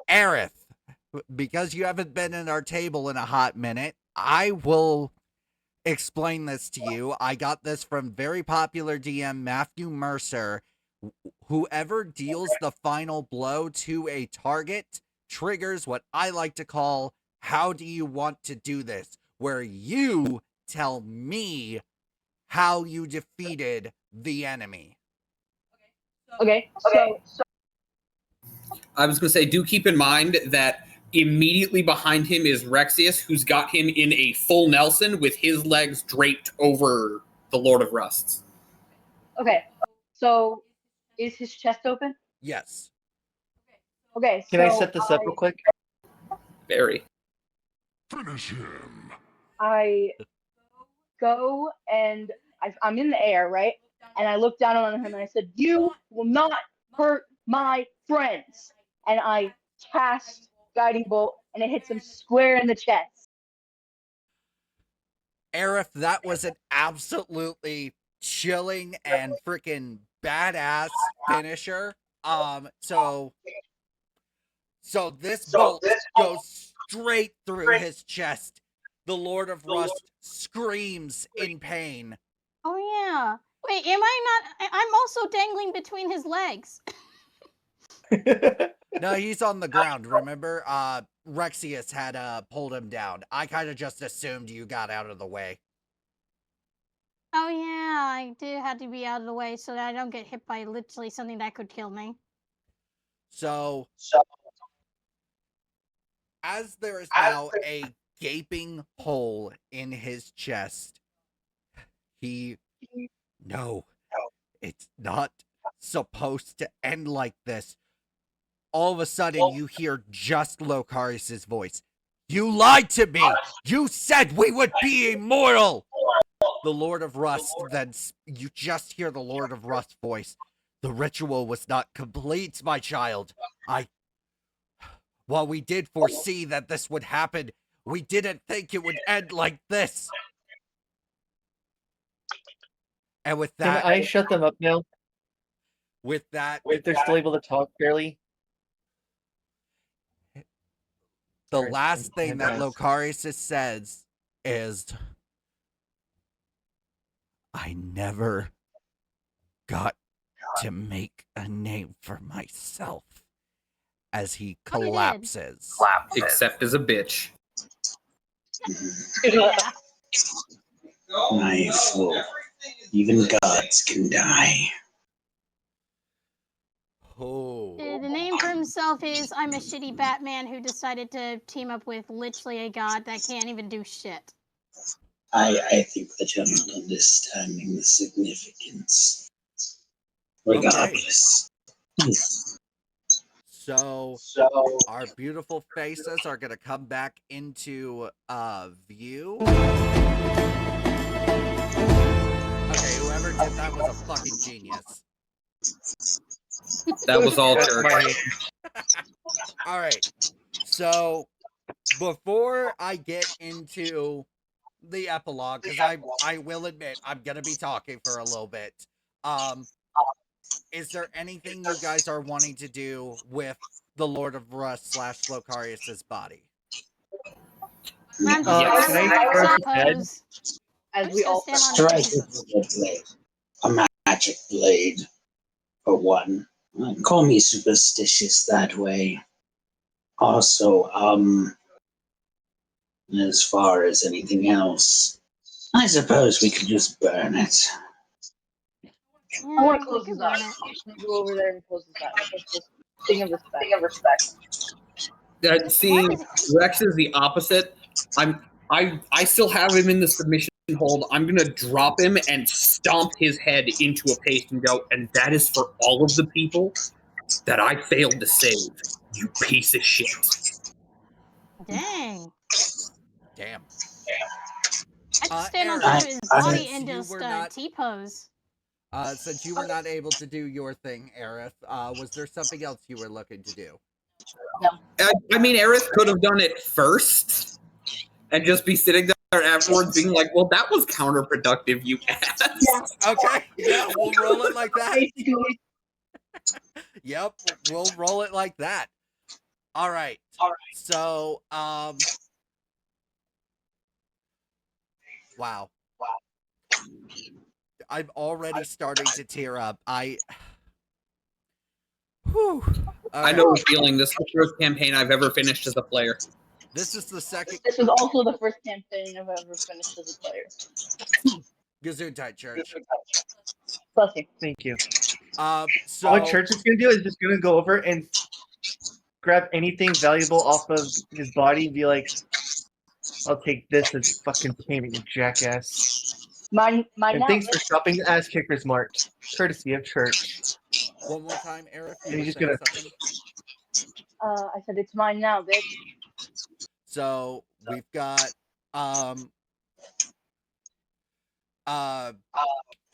Speaker 1: Aerith, because you haven't been in our table in a hot minute, I will explain this to you. I got this from very popular DM Matthew Mercer. Whoever deals the final blow to a target triggers what I like to call, how do you want to do this? Where you tell me how you defeated the enemy.
Speaker 2: Okay, so
Speaker 4: I was going to say, do keep in mind that immediately behind him is Rexius, who's got him in a full Nelson with his legs draped over the Lord of Rusts.
Speaker 2: okay, so is his chest open?
Speaker 1: Yes.
Speaker 2: Okay,
Speaker 5: Can I set this up real quick?
Speaker 4: Very.
Speaker 7: Finish him.
Speaker 2: I go and I'm in the air, right? And I look down on him and I said, "You will not hurt my friends." And I cast Guiding Bolt and it hits him square in the chest.
Speaker 1: Aerith, that was an absolutely chilling and freaking badass finisher. So this bolt goes straight through his chest. The Lord of Rust screams in pain.
Speaker 3: Oh yeah. Wait, am I not? I'm also dangling between his legs.
Speaker 1: No, he's on the ground, remember? Rexius had pulled him down. I kind of just assumed you got out of the way.
Speaker 3: Oh yeah, I did have to be out of the way so that I don't get hit by literally something that could kill me.
Speaker 1: So as there is now a gaping hole in his chest, no, it's not supposed to end like this. All of a sudden, you hear just Lokarius' voice. You lied to me! You said we would be immortal! The Lord of Rust, then you just hear the Lord of Rust's voice. The ritual was not complete, my child. While we did foresee that this would happen, we didn't think it would end like this. And with that...
Speaker 5: Can I shut them up now?
Speaker 1: With that...
Speaker 5: If they're still able to talk fairly?
Speaker 1: The last thing that Lokarius says is, I never got to make a name for myself, as he collapses.
Speaker 4: Except as a bitch.
Speaker 6: My fool. Even gods can die.
Speaker 1: Oh.
Speaker 3: The name for himself is I'm a shitty Batman who decided to team up with literally a god that can't even do shit.
Speaker 6: I think that you're not understanding the significance. Regardless.
Speaker 1: Okay. So our beautiful faces are going to come back into view. Okay, whoever did that was a fucking genius.
Speaker 4: That was all Church.
Speaker 1: All right. So before I get into the epilogue, because I will admit I'm gonna be talking for a little bit. Is there anything you guys are wanting to do with the Lord of Rust / Locarius's body?
Speaker 3: I'm just
Speaker 4: Yes.
Speaker 5: Can I
Speaker 3: standing on
Speaker 5: start
Speaker 3: a
Speaker 5: with Ed?
Speaker 3: T-pose.
Speaker 2: As
Speaker 3: I'm
Speaker 2: we
Speaker 3: just
Speaker 2: all
Speaker 3: gonna stand on a
Speaker 6: Strike
Speaker 3: T-pose.
Speaker 6: with the blade. A magic blade, for one. Call me superstitious that way. Also, as far as anything else, I suppose we could just burn it.
Speaker 2: I want
Speaker 3: Yeah,
Speaker 2: to close
Speaker 3: we
Speaker 2: his
Speaker 3: can burn
Speaker 2: eyes.
Speaker 3: it.
Speaker 2: I'm gonna go over there and close his eyes. Just thing of respect.
Speaker 4: See, Rex is the opposite. I still have him in the submission hold. I'm gonna drop him and stomp his head into a paste and go, and that is for all of the people that I failed to save. You piece of shit.
Speaker 3: Dang.
Speaker 1: Damn.
Speaker 3: I just stand on
Speaker 1: Aaron,
Speaker 3: top of his
Speaker 6: I-
Speaker 3: body
Speaker 1: since
Speaker 3: and
Speaker 1: you
Speaker 3: just
Speaker 1: were not
Speaker 3: T-pose.
Speaker 1: since you were not able to do your thing, Aerith, was there something else you were looking to do?
Speaker 4: I mean, Aerith could have done it first and just be sitting there afterwards being like, well, that was counterproductive, you ass.
Speaker 1: Okay, yeah, we'll roll it like that.
Speaker 2: Basically,
Speaker 1: Yep, we'll roll it like that. All right. So, wow. I'm already starting to tear up. Whew.
Speaker 4: I
Speaker 1: Okay.
Speaker 4: know the feeling. This is the first campaign I've ever finished as a player.
Speaker 1: This is the second
Speaker 2: this was also the first campaign I've ever finished as a player.
Speaker 1: Gesundheit Church.
Speaker 2: Bless you.
Speaker 5: Thank you.
Speaker 1: So
Speaker 5: What Church is gonna do is just gonna go over and grab anything valuable off of his body and be like, "I'll take this as fucking payment, you jackass."
Speaker 2: My
Speaker 5: And
Speaker 2: now.
Speaker 5: thanks for stopping the ass kickers march, courtesy of Church.
Speaker 1: one more time, Aerith, you
Speaker 5: And
Speaker 1: were
Speaker 5: he's just
Speaker 1: saying
Speaker 5: gonna.
Speaker 1: something.
Speaker 2: I said it's mine now, bitch.
Speaker 1: So we've got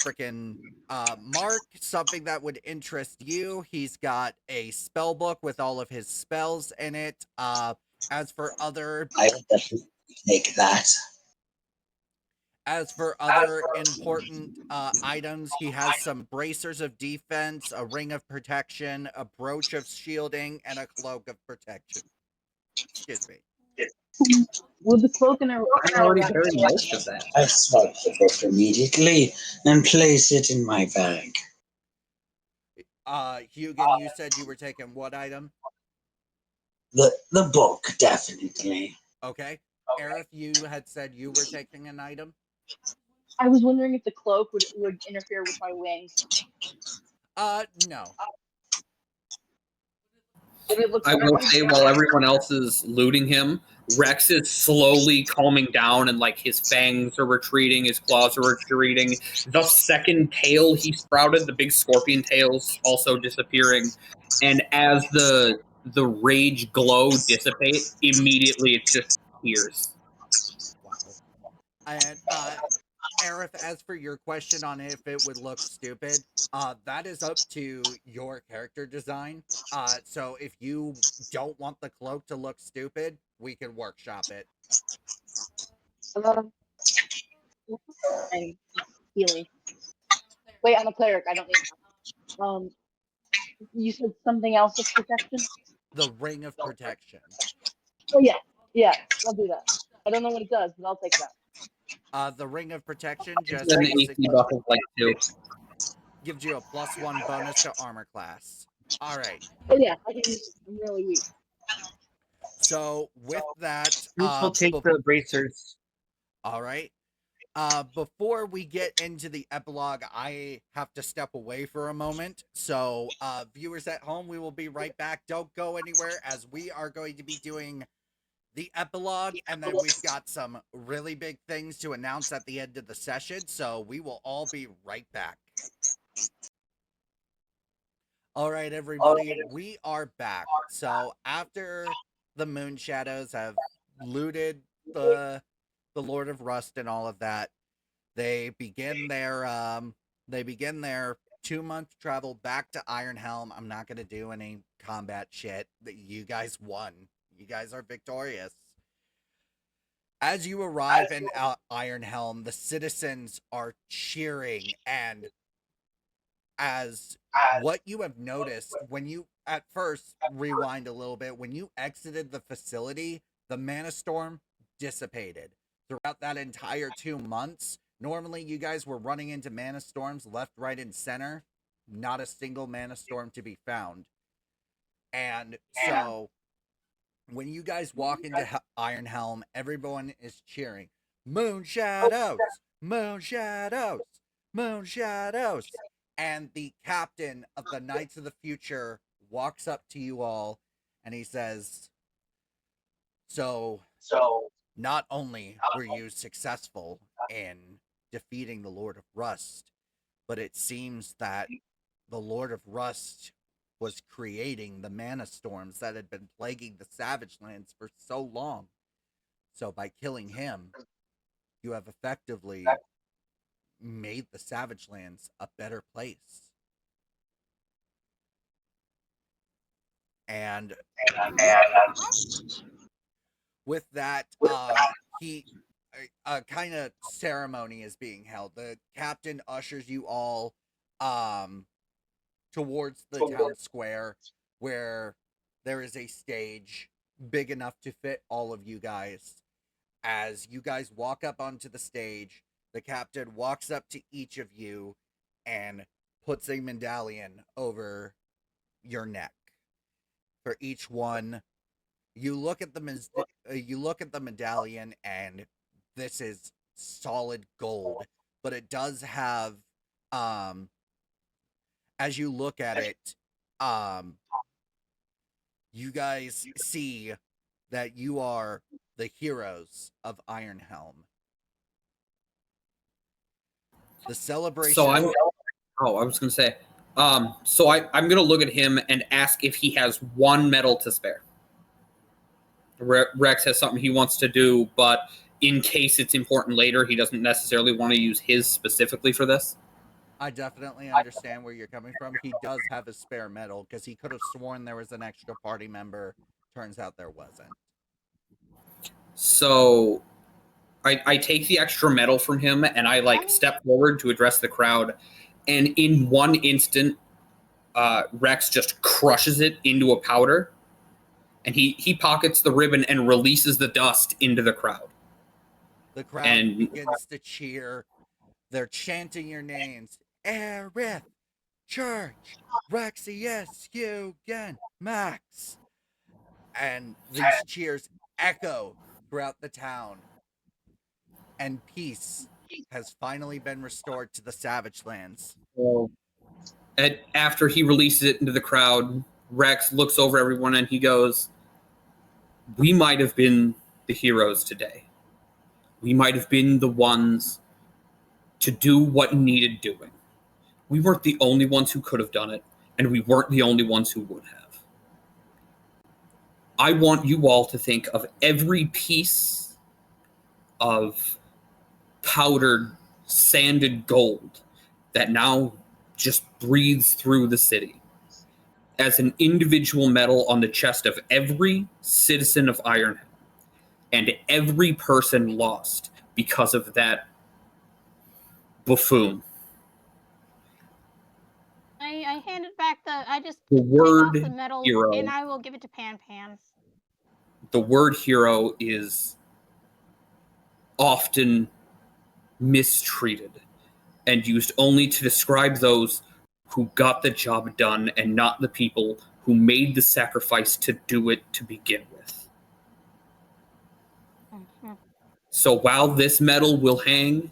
Speaker 1: freaking Mark, something that would interest you. He's got a spell book with all of his spells in it. As for other
Speaker 6: I would definitely take that.
Speaker 1: As for other important items, he has some bracers of defense, a ring of protection, a brooch of shielding, and a cloak of protection. Excuse me.
Speaker 2: With the cloak and
Speaker 4: I'm already wearing most of that.
Speaker 6: I swap the book immediately and place it in my bag.
Speaker 1: Hugin, you said you were taking what item?
Speaker 6: The book, definitely.
Speaker 1: Okay. Aerith, you had said you were taking an item?
Speaker 2: I was wondering if the cloak would interfere with my wings.
Speaker 1: No.
Speaker 2: If it looks
Speaker 4: I will say, while everyone else is looting him, Rex is slowly calming down and like his fangs are retreating, his claws are retreating. The second tail he sprouted, the big scorpion tail's also disappearing. And as the rage glow dissipates, immediately it just appears.
Speaker 1: Wow. And Aerith, as for your question on if it would look stupid, that is up to your character design. So if you don't want the cloak to look stupid, we can workshop it.
Speaker 2: I'm healing. Wait, I'm a cleric. I don't need. You said something else of protection.
Speaker 1: The ring of protection.
Speaker 2: Oh yeah, I'll do that. I don't know what it does, but I'll take that.
Speaker 1: The ring of protection
Speaker 4: It's
Speaker 1: just
Speaker 4: an AC
Speaker 1: basically
Speaker 4: buff of like 2.
Speaker 1: gives you a +1 bonus to armor class. All right.
Speaker 2: Oh yeah, I can use it. I'm really weak.
Speaker 1: So with that,
Speaker 5: Bruce will take the bracers.
Speaker 1: all right. Before we get into the epilogue, I have to step away for a moment. So, viewers at home, we will be right back. Don't go anywhere, as we are going to be doing the epilogue, and then we've got some really big things to announce at the end of the session. So, we will all be right back. All right, everybody, we are back. So, after the Moon Shadows have looted the Lord of Rust and all of that, they begin their 2-month travel back to Ironhelm. I'm not gonna do any combat shit. You guys won. You guys are victorious. As you arrive in Ironhelm, the citizens are cheering, and as what you have noticed when you at first rewind a little bit, when you exited the facility, the mana storm dissipated. Throughout that entire 2 months, normally you guys were running into mana storms left, right, and center. Not a single mana storm to be found. And so when you guys walk into Ironhelm, everyone is cheering, Moon Shadows, Moon Shadows, Moon Shadows. And the captain of the Knights of the Future walks up to you all and he says, So, not only were you successful in defeating the Lord of Rust, but it seems that the Lord of Rust was creating the mana storms that had been plaguing the Savagelands for so long. So by killing him, you have effectively made the Savagelands a better place. And with that, a kind of ceremony is being held. The captain ushers you all towards the town square, where there is a stage big enough to fit all of you guys. As you guys walk up onto the stage, the captain walks up to each of you and puts a medallion over your neck. For each one, you look at the medallion, and this is solid gold, but it does have as you look at it, you guys see that you are the heroes of Ironhelm. The celebration.
Speaker 4: So I was gonna say. So I'm gonna look at him and ask if he has one medal to spare. Rex has something he wants to do, but in case it's important later, he doesn't necessarily want to use his specifically for this.
Speaker 1: I definitely understand where you're coming from. He does have a spare medal because he could have sworn there was an extra party member. Turns out there wasn't.
Speaker 4: So I take the extra medal from him and I step forward to address the crowd. And in one instant, Rex just crushes it into a powder. And he pockets the ribbon and releases the dust into the crowd.
Speaker 1: The crowd begins to cheer. They're chanting your names. Aerith, Church, Rexius, Hugan, Max. And these cheers echo throughout the town. And peace has finally been restored to the Savagelands.
Speaker 4: And after he releases it into the crowd, Rex looks over everyone and he goes, "We might have been the heroes today. We might have been the ones to do what needed doing. We weren't the only ones who could have done it, and we weren't the only ones who would have. I want you all to think of every piece of powdered, sanded gold that now just breathes through the city as an individual medal on the chest of every citizen of Ironhelm, and every person lost because of that buffoon."
Speaker 3: I handed back I just
Speaker 4: The
Speaker 3: take
Speaker 4: word
Speaker 3: off the medal
Speaker 4: hero.
Speaker 3: and I will give it to Pan Pan.
Speaker 4: The word hero is often mistreated and used only to describe those who got the job done and not the people who made the sacrifice to do it to begin with.
Speaker 3: Mm-hmm.
Speaker 4: So while this medal will hang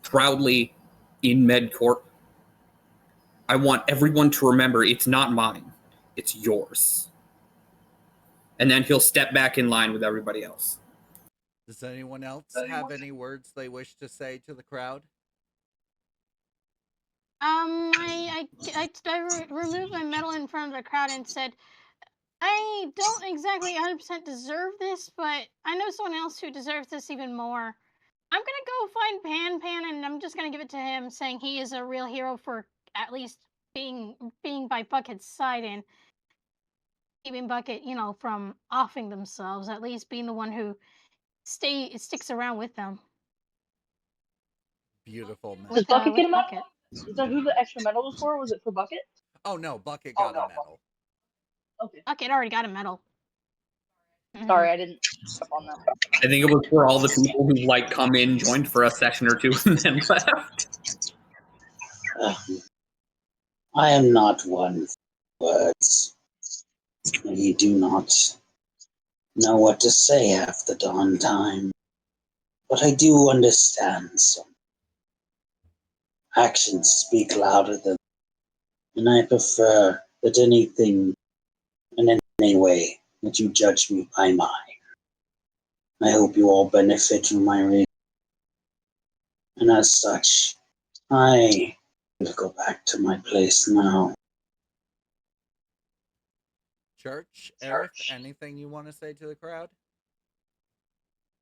Speaker 4: proudly in MedCorp, I want everyone to remember it's not mine, it's yours. And then he'll step back in line with everybody else.
Speaker 1: Does anyone else have any words they wish to say to the crowd?
Speaker 3: I removed my medal in front of the crowd and said, I don't exactly 100% deserve this, but I know someone else who deserves this even more. I'm gonna go find Pan Pan and I'm just gonna give it to him, saying he is a real hero for at least being by Bucket's side and keeping Bucket, from offing themselves, at least being the one who it sticks around with them.
Speaker 1: Beautiful, man.
Speaker 2: Does Bucket get a medal?
Speaker 3: Bucket.
Speaker 2: Is that who the extra medal was for? Was it for Bucket?
Speaker 1: Oh no, Bucket got a medal.
Speaker 2: Okay.
Speaker 3: Bucket already got a medal.
Speaker 2: Sorry, I didn't pick up on that.
Speaker 4: I think it was for all the people who come in, joined for a session or two, and then left.
Speaker 6: I am not one for words. You do not know what to say after dawn time, but I do understand some. Actions speak louder than, and I prefer that anything in any way that you judge me by mine. I hope you all benefit from my reading, and as such, I will go back to my place now.
Speaker 1: Church, Eric, anything you want to say to the crowd?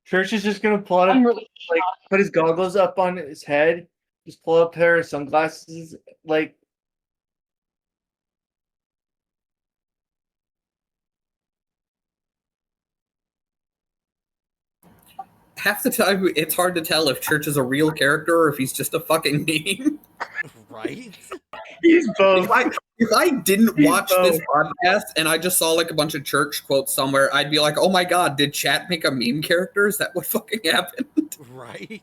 Speaker 5: Church is just gonna pull out
Speaker 2: I'm really
Speaker 5: like put his goggles up on his head, just pull up a pair of sunglasses, like
Speaker 4: Half the time, it's hard to tell if Church is a real character or if he's just a fucking meme.
Speaker 1: Right?
Speaker 5: he's both.
Speaker 4: If I didn't
Speaker 5: He's
Speaker 4: watch this podcast and I just saw like a bunch of Church quotes somewhere, I'd be like, oh my god, did chat make a meme character? Is that what fucking happened?
Speaker 1: Right?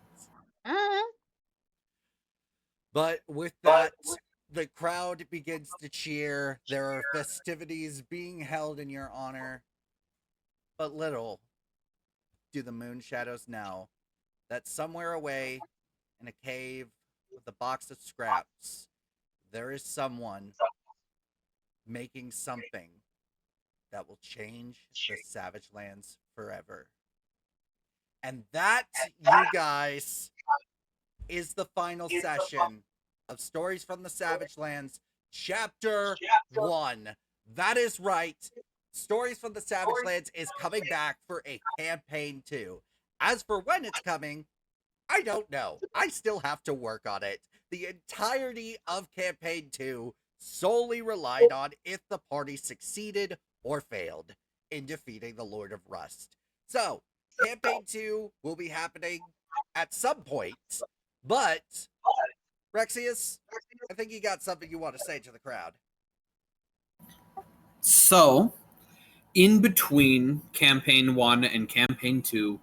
Speaker 3: Uh-huh.
Speaker 1: But with that, the crowd begins to cheer. There are festivities being held in your honor. But little do the moon shadows know that somewhere away in a cave with a box of scraps, there is someone making something that will change the Savagelands forever. And that, you guys, is the final session of Stories from the Savagelands, Chapter 1. That is right. Stories from the Savagelands is coming back for a campaign 2. As for when it's coming, I don't know. I still have to work on it. The entirety of campaign 2 solely relied on if the party succeeded or failed in defeating the Lord of Rust. So, campaign 2 will be happening at some point, but Rexius, I think you got something you want to say to the crowd.
Speaker 4: So, in between campaign 1 and campaign 2,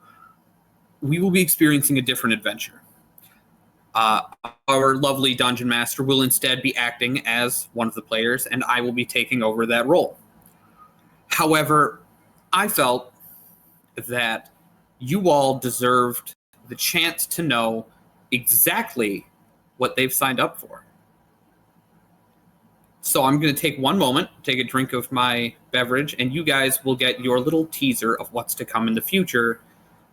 Speaker 4: we will be experiencing a different adventure. Our lovely dungeon master will instead be acting as one of the players, and I will be taking over that role. However, I felt that you all deserved the chance to know exactly what they've signed up for. So I'm going to take one moment, take a drink of my beverage, and you guys will get your little teaser of what's to come in the future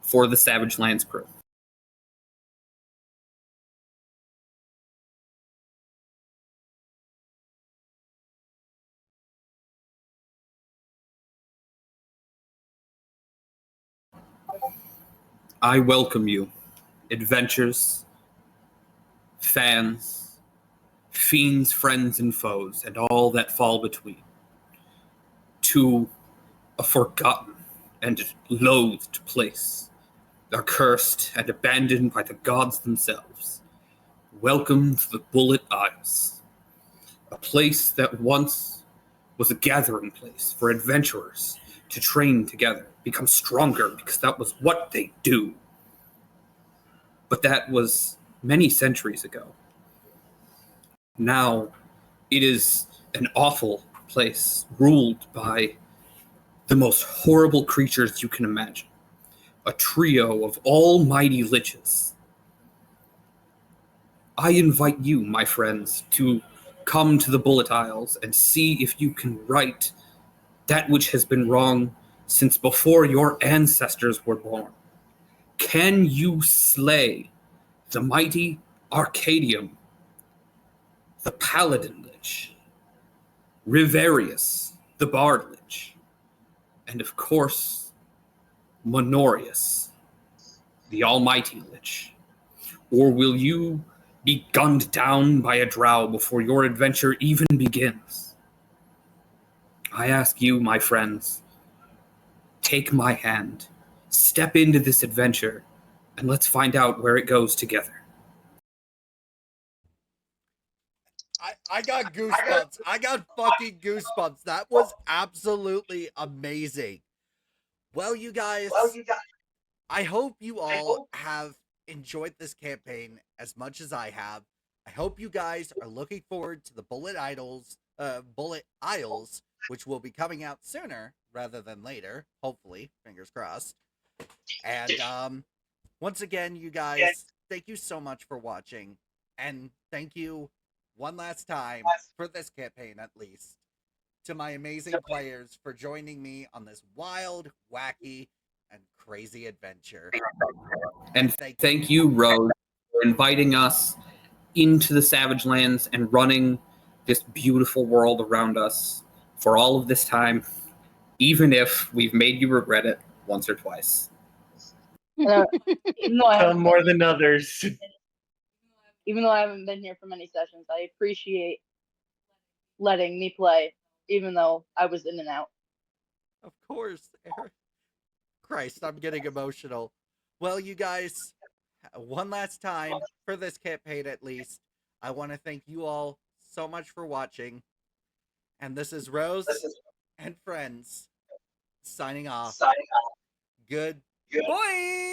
Speaker 4: for the Savagelands crew. I welcome you, adventurers, fans, fiends, friends, and foes, and all that fall between, to a forgotten and loathed place, accursed and abandoned by the gods themselves. Welcome to the Bullet Isles, a place that once was a gathering place for adventurers to train together, become stronger, because that was what they do. But that was many centuries ago. Now, it is an awful place ruled by the most horrible creatures you can imagine. A trio of almighty liches. I invite you, my friends, to come to the Bullet Isles and see if you can right that which has been wrong since before your ancestors were born. Can you slay the mighty Arcadium, the Paladin Lich, Riverius, the Bard Lich, and of course, Monorius, the Almighty Lich? Or will you be gunned down by a drow before your adventure even begins? I ask you, my friends, take my hand Step into this adventure, and let's find out where it goes together.
Speaker 1: I got goosebumps. I got fucking goosebumps. That was absolutely amazing. Well, you guys, I hope you all have enjoyed this campaign as much as I have. I hope you guys are looking forward to the Bullet Isles, which will be coming out sooner rather than later. Hopefully, fingers crossed. And once again, you guys, thank you so much for watching, and thank you one last time for this campaign, at least, to my amazing players for joining me on this wild, wacky, and crazy adventure.
Speaker 4: And thank you, Rose, for inviting us into the Savagelands and running this beautiful world around us for all of this time, even if we've made you regret it once or twice.
Speaker 2: Even though I
Speaker 5: Some
Speaker 2: haven't
Speaker 5: more than others.
Speaker 2: even though I haven't been here for many sessions, I appreciate letting me play, even though I was in and out.
Speaker 1: Of course, Eric. Christ, I'm getting emotional. Well, you guys, one last time for this campaign at least, I want to thank you all so much for watching. And this is Rose and friends signing off. Good boy.